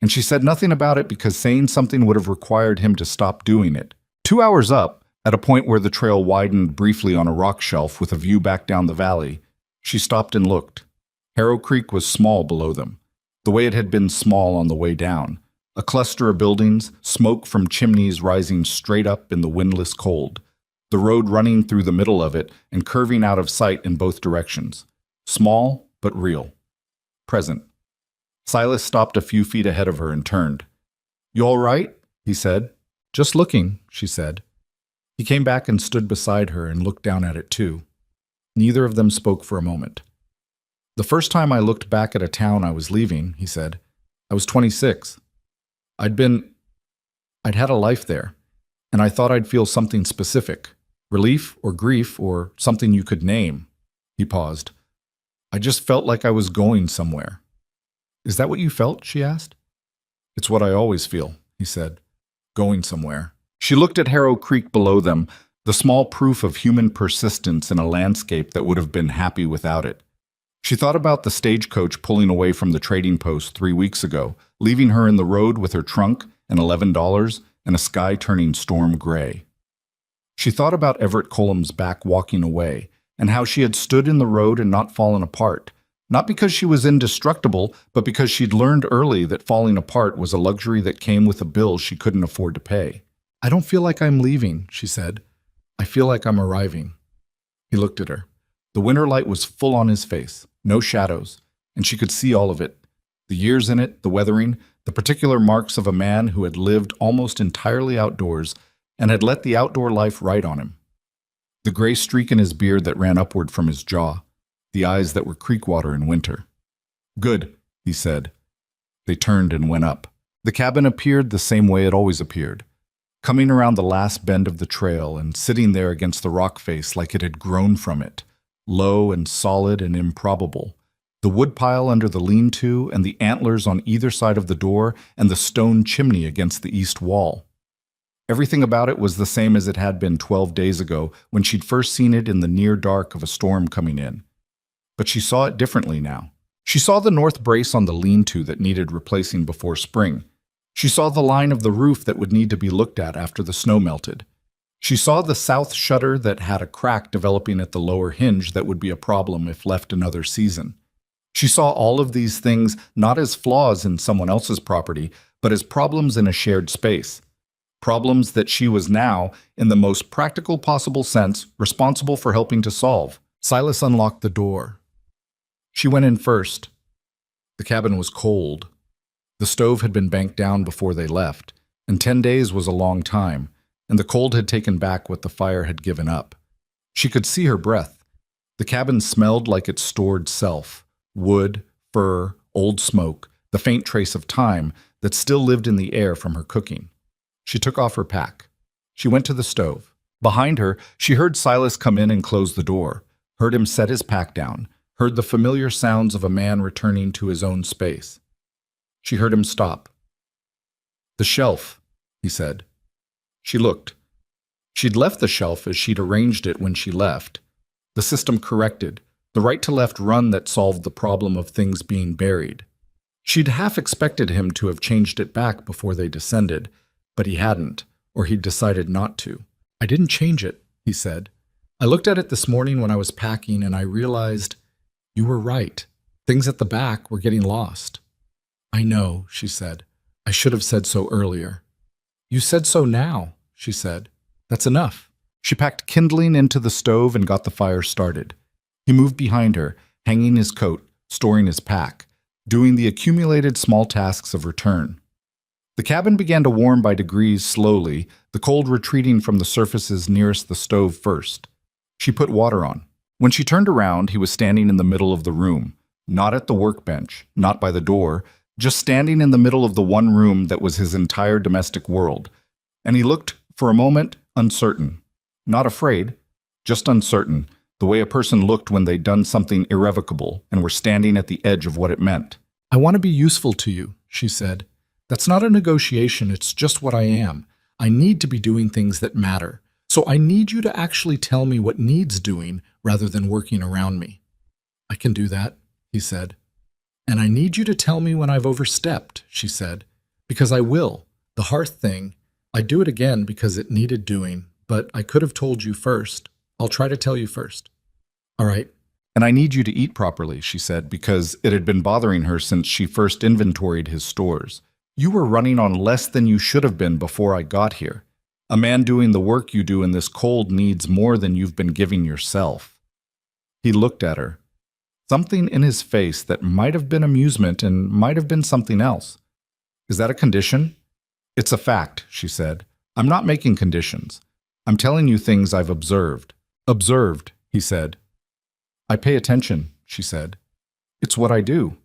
and she said nothing about it because saying something would have required him to stop doing it. 2 hours up, at a point where the trail widened briefly on a rock shelf with a view back down the valley, she stopped and looked. Harrow Creek was small below them, the way it had been small on the way down. A cluster of buildings, smoke from chimneys rising straight up in the windless cold, the road running through the middle of it and curving out of sight in both directions. Small, but real. Present. Silas stopped a few feet ahead of her and turned. "You all right?" he said. "Just looking," she said. He came back and stood beside her and looked down at it too. Neither of them spoke for a moment. "The first time I looked back at a town I was leaving," he said, "I was 26. I'd had a life there, and I thought I'd feel something specific, relief or grief or something you could name." He paused. "I just felt like I was going somewhere." "Is that what you felt?" she asked. "It's what I always feel," he said, "going somewhere." She looked at Harrow Creek below them, the small proof of human persistence in a landscape that would have been happy without it. She thought about the stagecoach pulling away from the trading post 3 weeks ago, leaving her in the road with her trunk and $11 and a sky turning storm gray. She thought about Everett Colum's back walking away and how she had stood in the road and not fallen apart, not because she was indestructible, but because she'd learned early that falling apart was a luxury that came with a bill she couldn't afford to pay. "I don't feel like I'm leaving," she said. "I feel like I'm arriving." He looked at her. The winter light was full on his face, no shadows, and she could see all of it. The years in it, the weathering, the particular marks of a man who had lived almost entirely outdoors and had let the outdoor life ride on him. The gray streak in his beard that ran upward from his jaw, the eyes that were creek water in winter. "Good," he said. They turned and went up. The cabin appeared the same way it always appeared, coming around the last bend of the trail and sitting there against the rock face like it had grown from it, low and solid and improbable. The woodpile under the lean-to and the antlers on either side of the door and the stone chimney against the east wall. Everything about it was the same as it had been 12 days ago when she'd first seen it in the near dark of a storm coming in. But she saw it differently now. She saw the north brace on the lean-to that needed replacing before spring. She saw the line of the roof that would need to be looked at after the snow melted. She saw the south shutter that had a crack developing at the lower hinge that would be a problem if left another season. She saw all of these things not as flaws in someone else's property, but as problems in a shared space. Problems that she was now, in the most practical possible sense, responsible for helping to solve. Silas unlocked the door. She went in first. The cabin was cold. The stove had been banked down before they left, and 10 days was a long time, and the cold had taken back what the fire had given up. She could see her breath. The cabin smelled like its stored self, wood, fur, old smoke, the faint trace of time that still lived in the air from her cooking. She took off her pack. She went to the stove. Behind her, she heard Silas come in and close the door, heard him set his pack down, heard the familiar sounds of a man returning to his own space. She heard him stop. "The shelf," he said. She looked. She'd left the shelf as she'd arranged it when she left. The system corrected, the right-to-left run that solved the problem of things being buried. She'd half expected him to have changed it back before they descended, but he hadn't, or he'd decided not to. I didn't change it, he said. I looked at it this morning when I was packing and I realized you were right. Things at the back were getting lost. I know, she said. I should have said so earlier. You said so now, she said. That's enough. She packed kindling into the stove and got the fire started. He moved behind her, hanging his coat, storing his pack, doing the accumulated small tasks of return. The cabin began to warm by degrees slowly, the cold retreating from the surfaces nearest the stove first. She put water on. When she turned around, he was standing in the middle of the room, not at the workbench, not by the door, just standing in the middle of the one room that was his entire domestic world. And he looked, for a moment, uncertain. Not afraid, just uncertain, the way a person looked when they'd done something irrevocable and were standing at the edge of what it meant. I want to be useful to you, she said. That's not a negotiation, it's just what I am. I need to be doing things that matter. So I need you to actually tell me what needs doing rather than working around me. I can do that, he said. And I need you to tell me when I've overstepped, she said. Because I will. The hearth thing, I'd do it again because it needed doing, but I could have told you first. I'll try to tell you first. All right. And I need you to eat properly, she said, because it had been bothering her since she first inventoried his stores. You were running on less than you should have been before I got here. A man doing the work you do in this cold needs more than you've been giving yourself. He looked at her. Something in his face that might have been amusement and might have been something else. Is that a condition? It's a fact, she said. I'm not making conditions. I'm telling you things I've observed. Observed, he said. I pay attention, she said. It's what I do.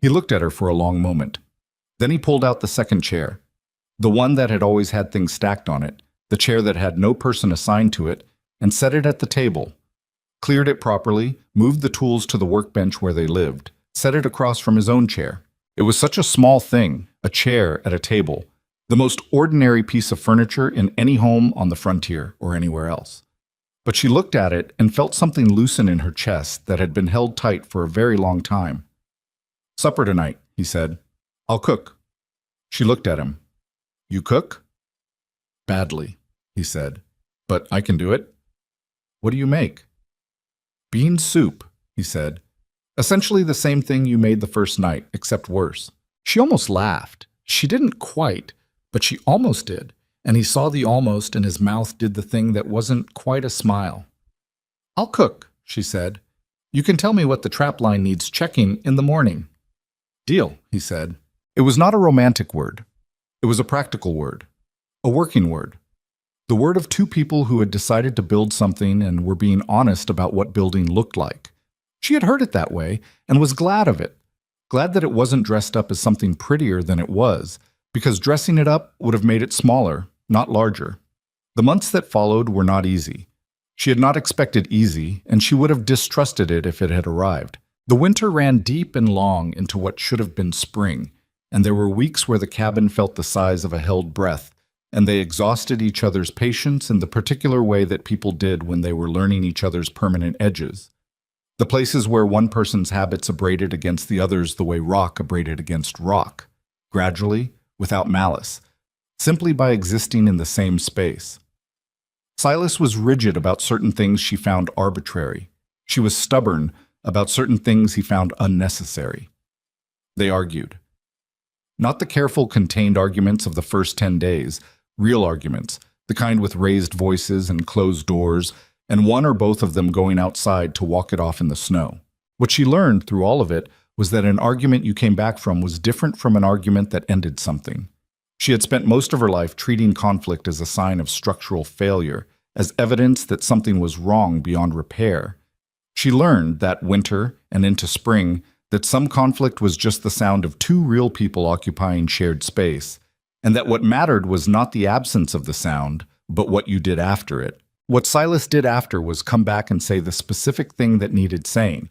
He looked at her for a long moment. Then he pulled out the second chair, the one that had always had things stacked on it, the chair that had no person assigned to it, and set it at the table. Cleared it properly, moved the tools to the workbench where they lived, set it across from his own chair. It was such a small thing, a chair at a table, the most ordinary piece of furniture in any home on the frontier or anywhere else. But she looked at it and felt something loosen in her chest that had been held tight for a very long time. Supper tonight, he said. I'll cook. She looked at him. You cook? Badly, he said. But I can do it. What do you make? Bean soup, he said. Essentially the same thing you made the first night, except worse. She almost laughed. She didn't quite, but she almost did, and he saw the almost and his mouth did the thing that wasn't quite a smile. I'll cook, she said. You can tell me what the trap line needs checking in the morning. Deal, he said. It was not a romantic word. It was a practical word, a working word. The word of two people who had decided to build something and were being honest about what building looked like. She had heard it that way and was glad of it, glad that it wasn't dressed up as something prettier than it was, because dressing it up would have made it smaller, not larger. The months that followed were not easy. She had not expected easy, and she would have distrusted it if it had arrived. The winter ran deep and long into what should have been spring, and there were weeks where the cabin felt the size of a held breath, and they exhausted each other's patience in the particular way that people did when they were learning each other's permanent edges. The places where one person's habits abraded against the other's the way rock abraded against rock, gradually, without malice, simply by existing in the same space. Silas was rigid about certain things she found arbitrary. She was stubborn about certain things he found unnecessary. They argued. Not the careful, contained arguments of the first 10 days, real arguments, the kind with raised voices and closed doors, and one or both of them going outside to walk it off in the snow. What she learned through all of it was that an argument you came back from was different from an argument that ended something. She had spent most of her life treating conflict as a sign of structural failure, as evidence that something was wrong beyond repair. She learned that winter and into spring that some conflict was just the sound of two real people occupying shared space, and that what mattered was not the absence of the sound, but what you did after it. What Silas did after was come back and say the specific thing that needed saying.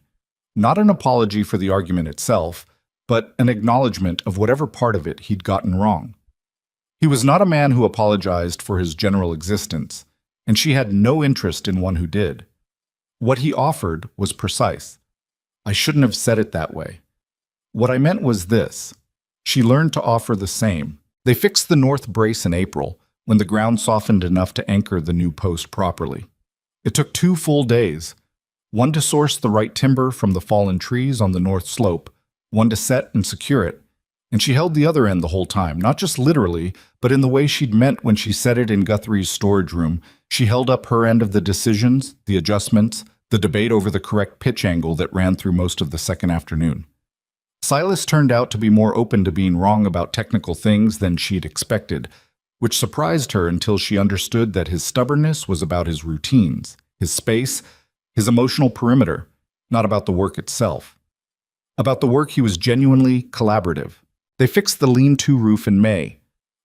Not an apology for the argument itself, but an acknowledgement of whatever part of it he'd gotten wrong. He was not a man who apologized for his general existence, and she had no interest in one who did. What he offered was precise. I shouldn't have said it that way. What I meant was this. She learned to offer the same. They fixed the north brace in April, when the ground softened enough to anchor the new post properly. It took 2 full days, one to source the right timber from the fallen trees on the north slope, one to set and secure it, and she held the other end the whole time, not just literally, but in the way she'd meant when she set it in Guthrie's storage room. She held up her end of the decisions, the adjustments, the debate over the correct pitch angle that ran through most of the second afternoon. Silas turned out to be more open to being wrong about technical things than she'd expected, which surprised her until she understood that his stubbornness was about his routines, his space, his emotional perimeter, not about the work itself. About the work, he was genuinely collaborative. They fixed the lean-to roof in May,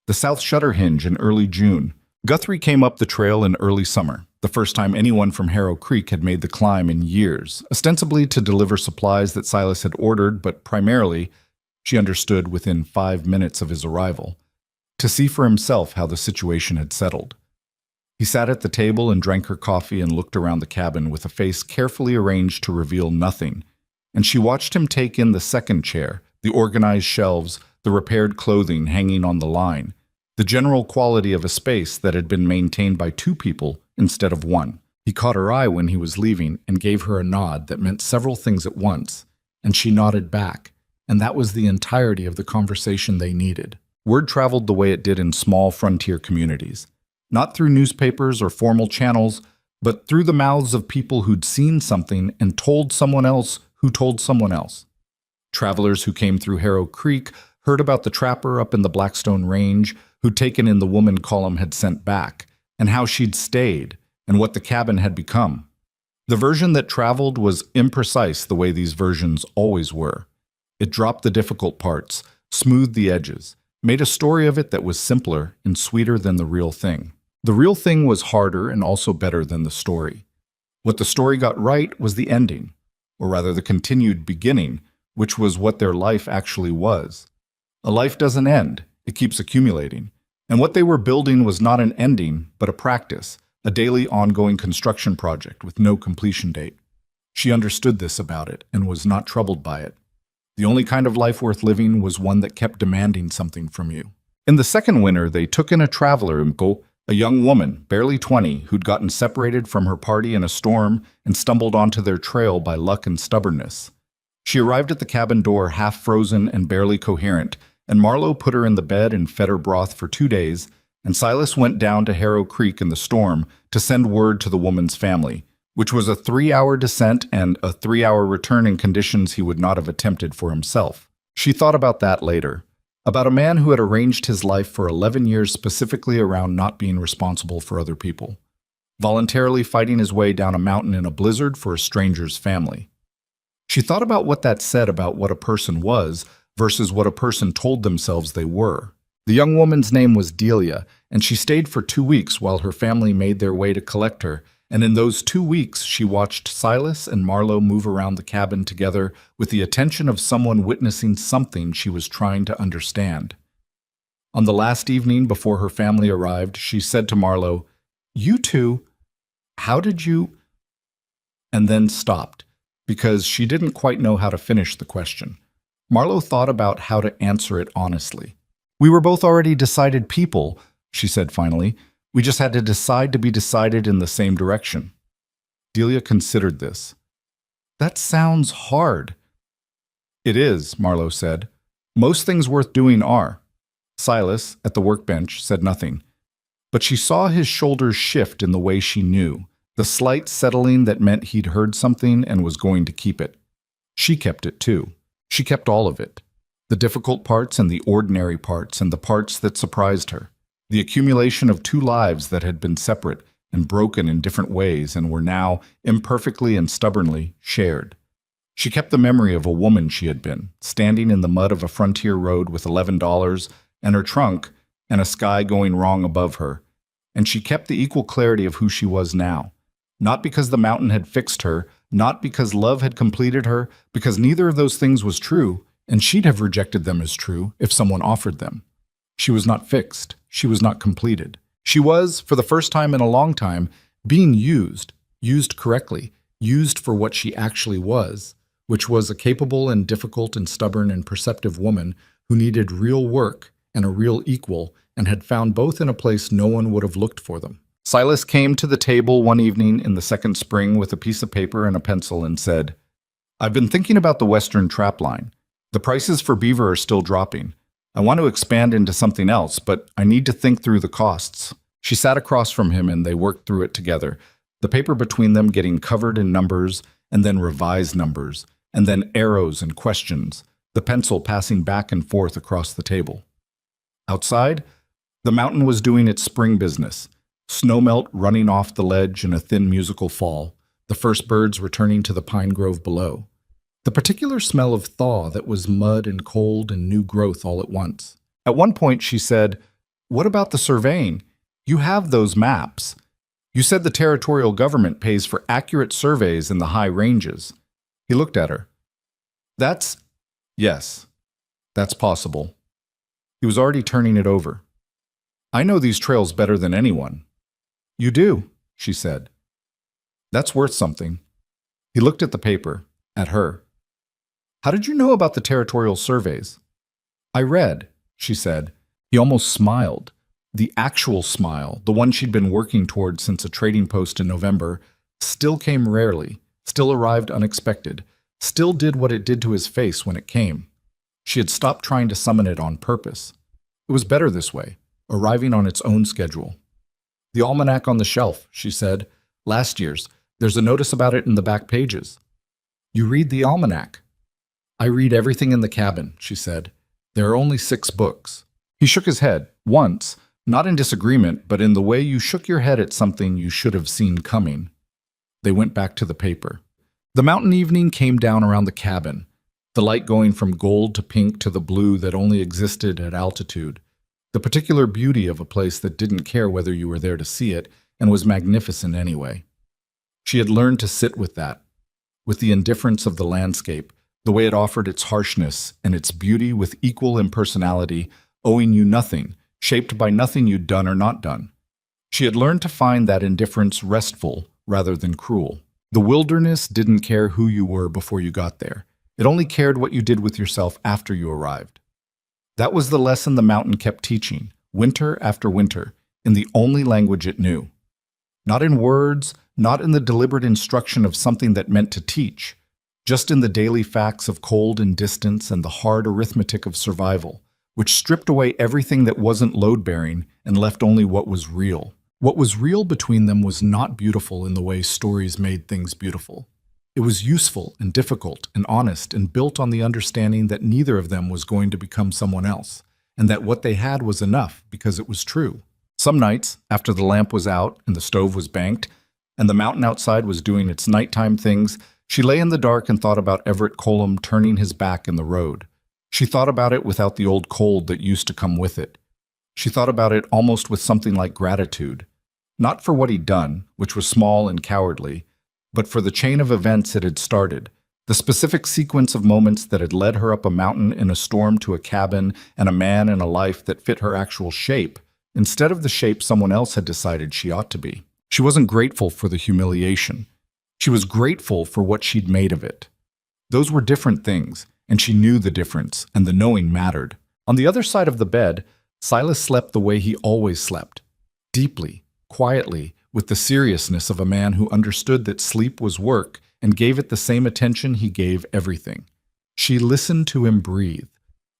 the south shutter hinge in early June. Guthrie came up the trail in early summer, the first time anyone from Harrow Creek had made the climb in years, ostensibly to deliver supplies that Silas had ordered, but primarily, she understood within 5 minutes of his arrival, to see for himself how the situation had settled. He sat at the table and drank her coffee and looked around the cabin with a face carefully arranged to reveal nothing, and she watched him take in the second chair, the organized shelves, the repaired clothing hanging on the line, the general quality of a space that had been maintained by 2 people instead of 1. He caught her eye when he was leaving and gave her a nod that meant several things at once, and she nodded back, and that was the entirety of the conversation they needed. Word traveled the way it did in small frontier communities, not through newspapers or formal channels, but through the mouths of people who'd seen something and told someone else who told someone else. Travelers who came through Harrow Creek heard about the trapper up in the Blackstone Range who'd taken in the woman Cullum had sent back, and how she'd stayed, and what the cabin had become. The version that traveled was imprecise the way these versions always were. It dropped the difficult parts, smoothed the edges, made a story of it that was simpler and sweeter than the real thing. The real thing was harder and also better than the story. What the story got right was the ending, or rather the continued beginning, which was what their life actually was. A life doesn't end, it keeps accumulating. And what they were building was not an ending, but a practice, a daily ongoing construction project with no completion date. She understood this about it and was not troubled by it. The only kind of life worth living was one that kept demanding something from you. In the second winter, they took in a traveler, a young woman, barely 20, who'd gotten separated from her party in a storm and stumbled onto their trail by luck and stubbornness. She arrived at the cabin door half frozen and barely coherent, and Marlowe put her in the bed and fed her broth for 2 days, and Silas went down to Harrow Creek in the storm to send word to the woman's family, which was a 3-hour descent and a 3-hour return in conditions he would not have attempted for himself. She thought about that later, about a man who had arranged his life for 11 years specifically around not being responsible for other people, voluntarily fighting his way down a mountain in a blizzard for a stranger's family. She thought about what that said about what a person was versus what a person told themselves they were. The young woman's name was Delia, and she stayed for 2 weeks while her family made their way to collect her, and in those 2 weeks she watched Silas and Marlowe move around the cabin together with the attention of someone witnessing something she was trying to understand. On the last evening before her family arrived, she said to Marlowe, "You two, how did you—" and then stopped, because she didn't quite know how to finish the question. Marlowe thought about how to answer it honestly. "We were both already decided people," she said finally. "We just had to decide to be decided in the same direction." Delia considered this. "That sounds hard." "It is," Marlowe said. "Most things worth doing are." Silas, at the workbench, said nothing. But she saw his shoulders shift in the way she knew, the slight settling that meant he'd heard something and was going to keep it. She kept it too. She kept all of it. The difficult parts and the ordinary parts and the parts that surprised her. The accumulation of 2 lives that had been separate and broken in different ways and were now, imperfectly and stubbornly, shared. She kept the memory of a woman she had been, standing in the mud of a frontier road with $11 and her trunk and a sky going wrong above her. And she kept the equal clarity of who she was now. Not because the mountain had fixed her, not because love had completed her, because neither of those things was true, and she'd have rejected them as true if someone offered them. She was not fixed. She was not completed. She was, for the first time in a long time, being used correctly, used for what she actually was, which was a capable and difficult and stubborn and perceptive woman who needed real work and a real equal and had found both in a place no one would have looked for them. Silas came to the table one evening in the second spring with a piece of paper and a pencil and said, "I've been thinking about the Western trap line. The prices for beaver are still dropping. I want to expand into something else, but I need to think through the costs." She sat across from him and they worked through it together, the paper between them getting covered in numbers and then revised numbers, and then arrows and questions, the pencil passing back and forth across the table. Outside, the mountain was doing its spring business. Snowmelt running off the ledge in a thin musical fall, the first birds returning to the pine grove below. The particular smell of thaw that was mud and cold and new growth all at once. At one point she said, "What about the surveying? You have those maps. You said the territorial government pays for accurate surveys in the high ranges." He looked at her. Yes, that's possible." He was already turning it over. "I know these trails better than anyone." "You do," she said. "That's worth something." He looked at the paper, at her. "How did you know about the territorial surveys?" "I read," she said. He almost smiled. The actual smile, the one she'd been working toward since a trading post in November, still came rarely, still arrived unexpected, still did what it did to his face when it came. She had stopped trying to summon it on purpose. It was better this way, arriving on its own schedule. "The almanac on the shelf," she said. "Last year's. There's a notice about it in the back pages." "You read the almanac?" "I read everything in the cabin," she said. "There are only 6 books." He shook his head, once, not in disagreement, but in the way you shook your head at something you should have seen coming. They went back to the paper. The mountain evening came down around the cabin, the light going from gold to pink to the blue that only existed at altitude, the particular beauty of a place that didn't care whether you were there to see it and was magnificent anyway. She had learned to sit with that, with the indifference of the landscape, the way it offered its harshness and its beauty with equal impersonality, owing you nothing, shaped by nothing you'd done or not done. She had learned to find that indifference restful rather than cruel. The wilderness didn't care who you were before you got there. It only cared what you did with yourself after you arrived. That was the lesson the mountain kept teaching, winter after winter, in the only language it knew. Not in words, not in the deliberate instruction of something that meant to teach, just in the daily facts of cold and distance and the hard arithmetic of survival, which stripped away everything that wasn't load-bearing and left only what was real. What was real between them was not beautiful in the way stories made things beautiful. It was useful and difficult and honest and built on the understanding that neither of them was going to become someone else, and that what they had was enough because it was true. Some nights, after the lamp was out and the stove was banked, and the mountain outside was doing its nighttime things, she lay in the dark and thought about Everett Colum turning his back in the road. She thought about it without the old cold that used to come with it. She thought about it almost with something like gratitude, not for what he'd done, which was small and cowardly, but for the chain of events it had started, the specific sequence of moments that had led her up a mountain in a storm to a cabin and a man and a life that fit her actual shape, instead of the shape someone else had decided she ought to be. She wasn't grateful for the humiliation. She was grateful for what she'd made of it. Those were different things, and she knew the difference, and the knowing mattered. On the other side of the bed, Silas slept the way he always slept, deeply, quietly, with the seriousness of a man who understood that sleep was work and gave it the same attention he gave everything. She listened to him breathe.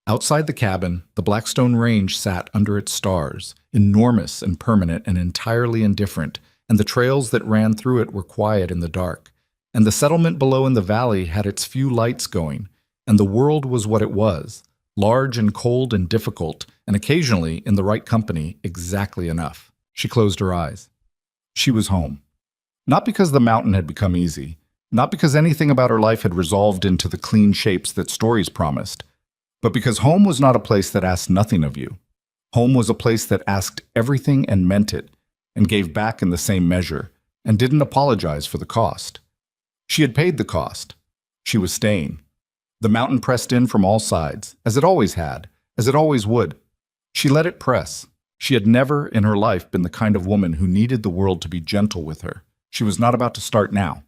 Outside the cabin, the Blackstone Range sat under its stars, enormous and permanent and entirely indifferent, and the trails that ran through it were quiet in the dark. And the settlement below in the valley had its few lights going, and the world was what it was, large and cold and difficult, and occasionally, in the right company, exactly enough. She closed her eyes. She was home. Not because the mountain had become easy, not because anything about her life had resolved into the clean shapes that stories promised, but because home was not a place that asked nothing of you. Home was a place that asked everything and meant it, and gave back in the same measure, and didn't apologize for the cost. She had paid the cost. She was staying. The mountain pressed in from all sides, as it always had, as it always would. She let it press. She had never in her life been the kind of woman who needed the world to be gentle with her. She was not about to start now.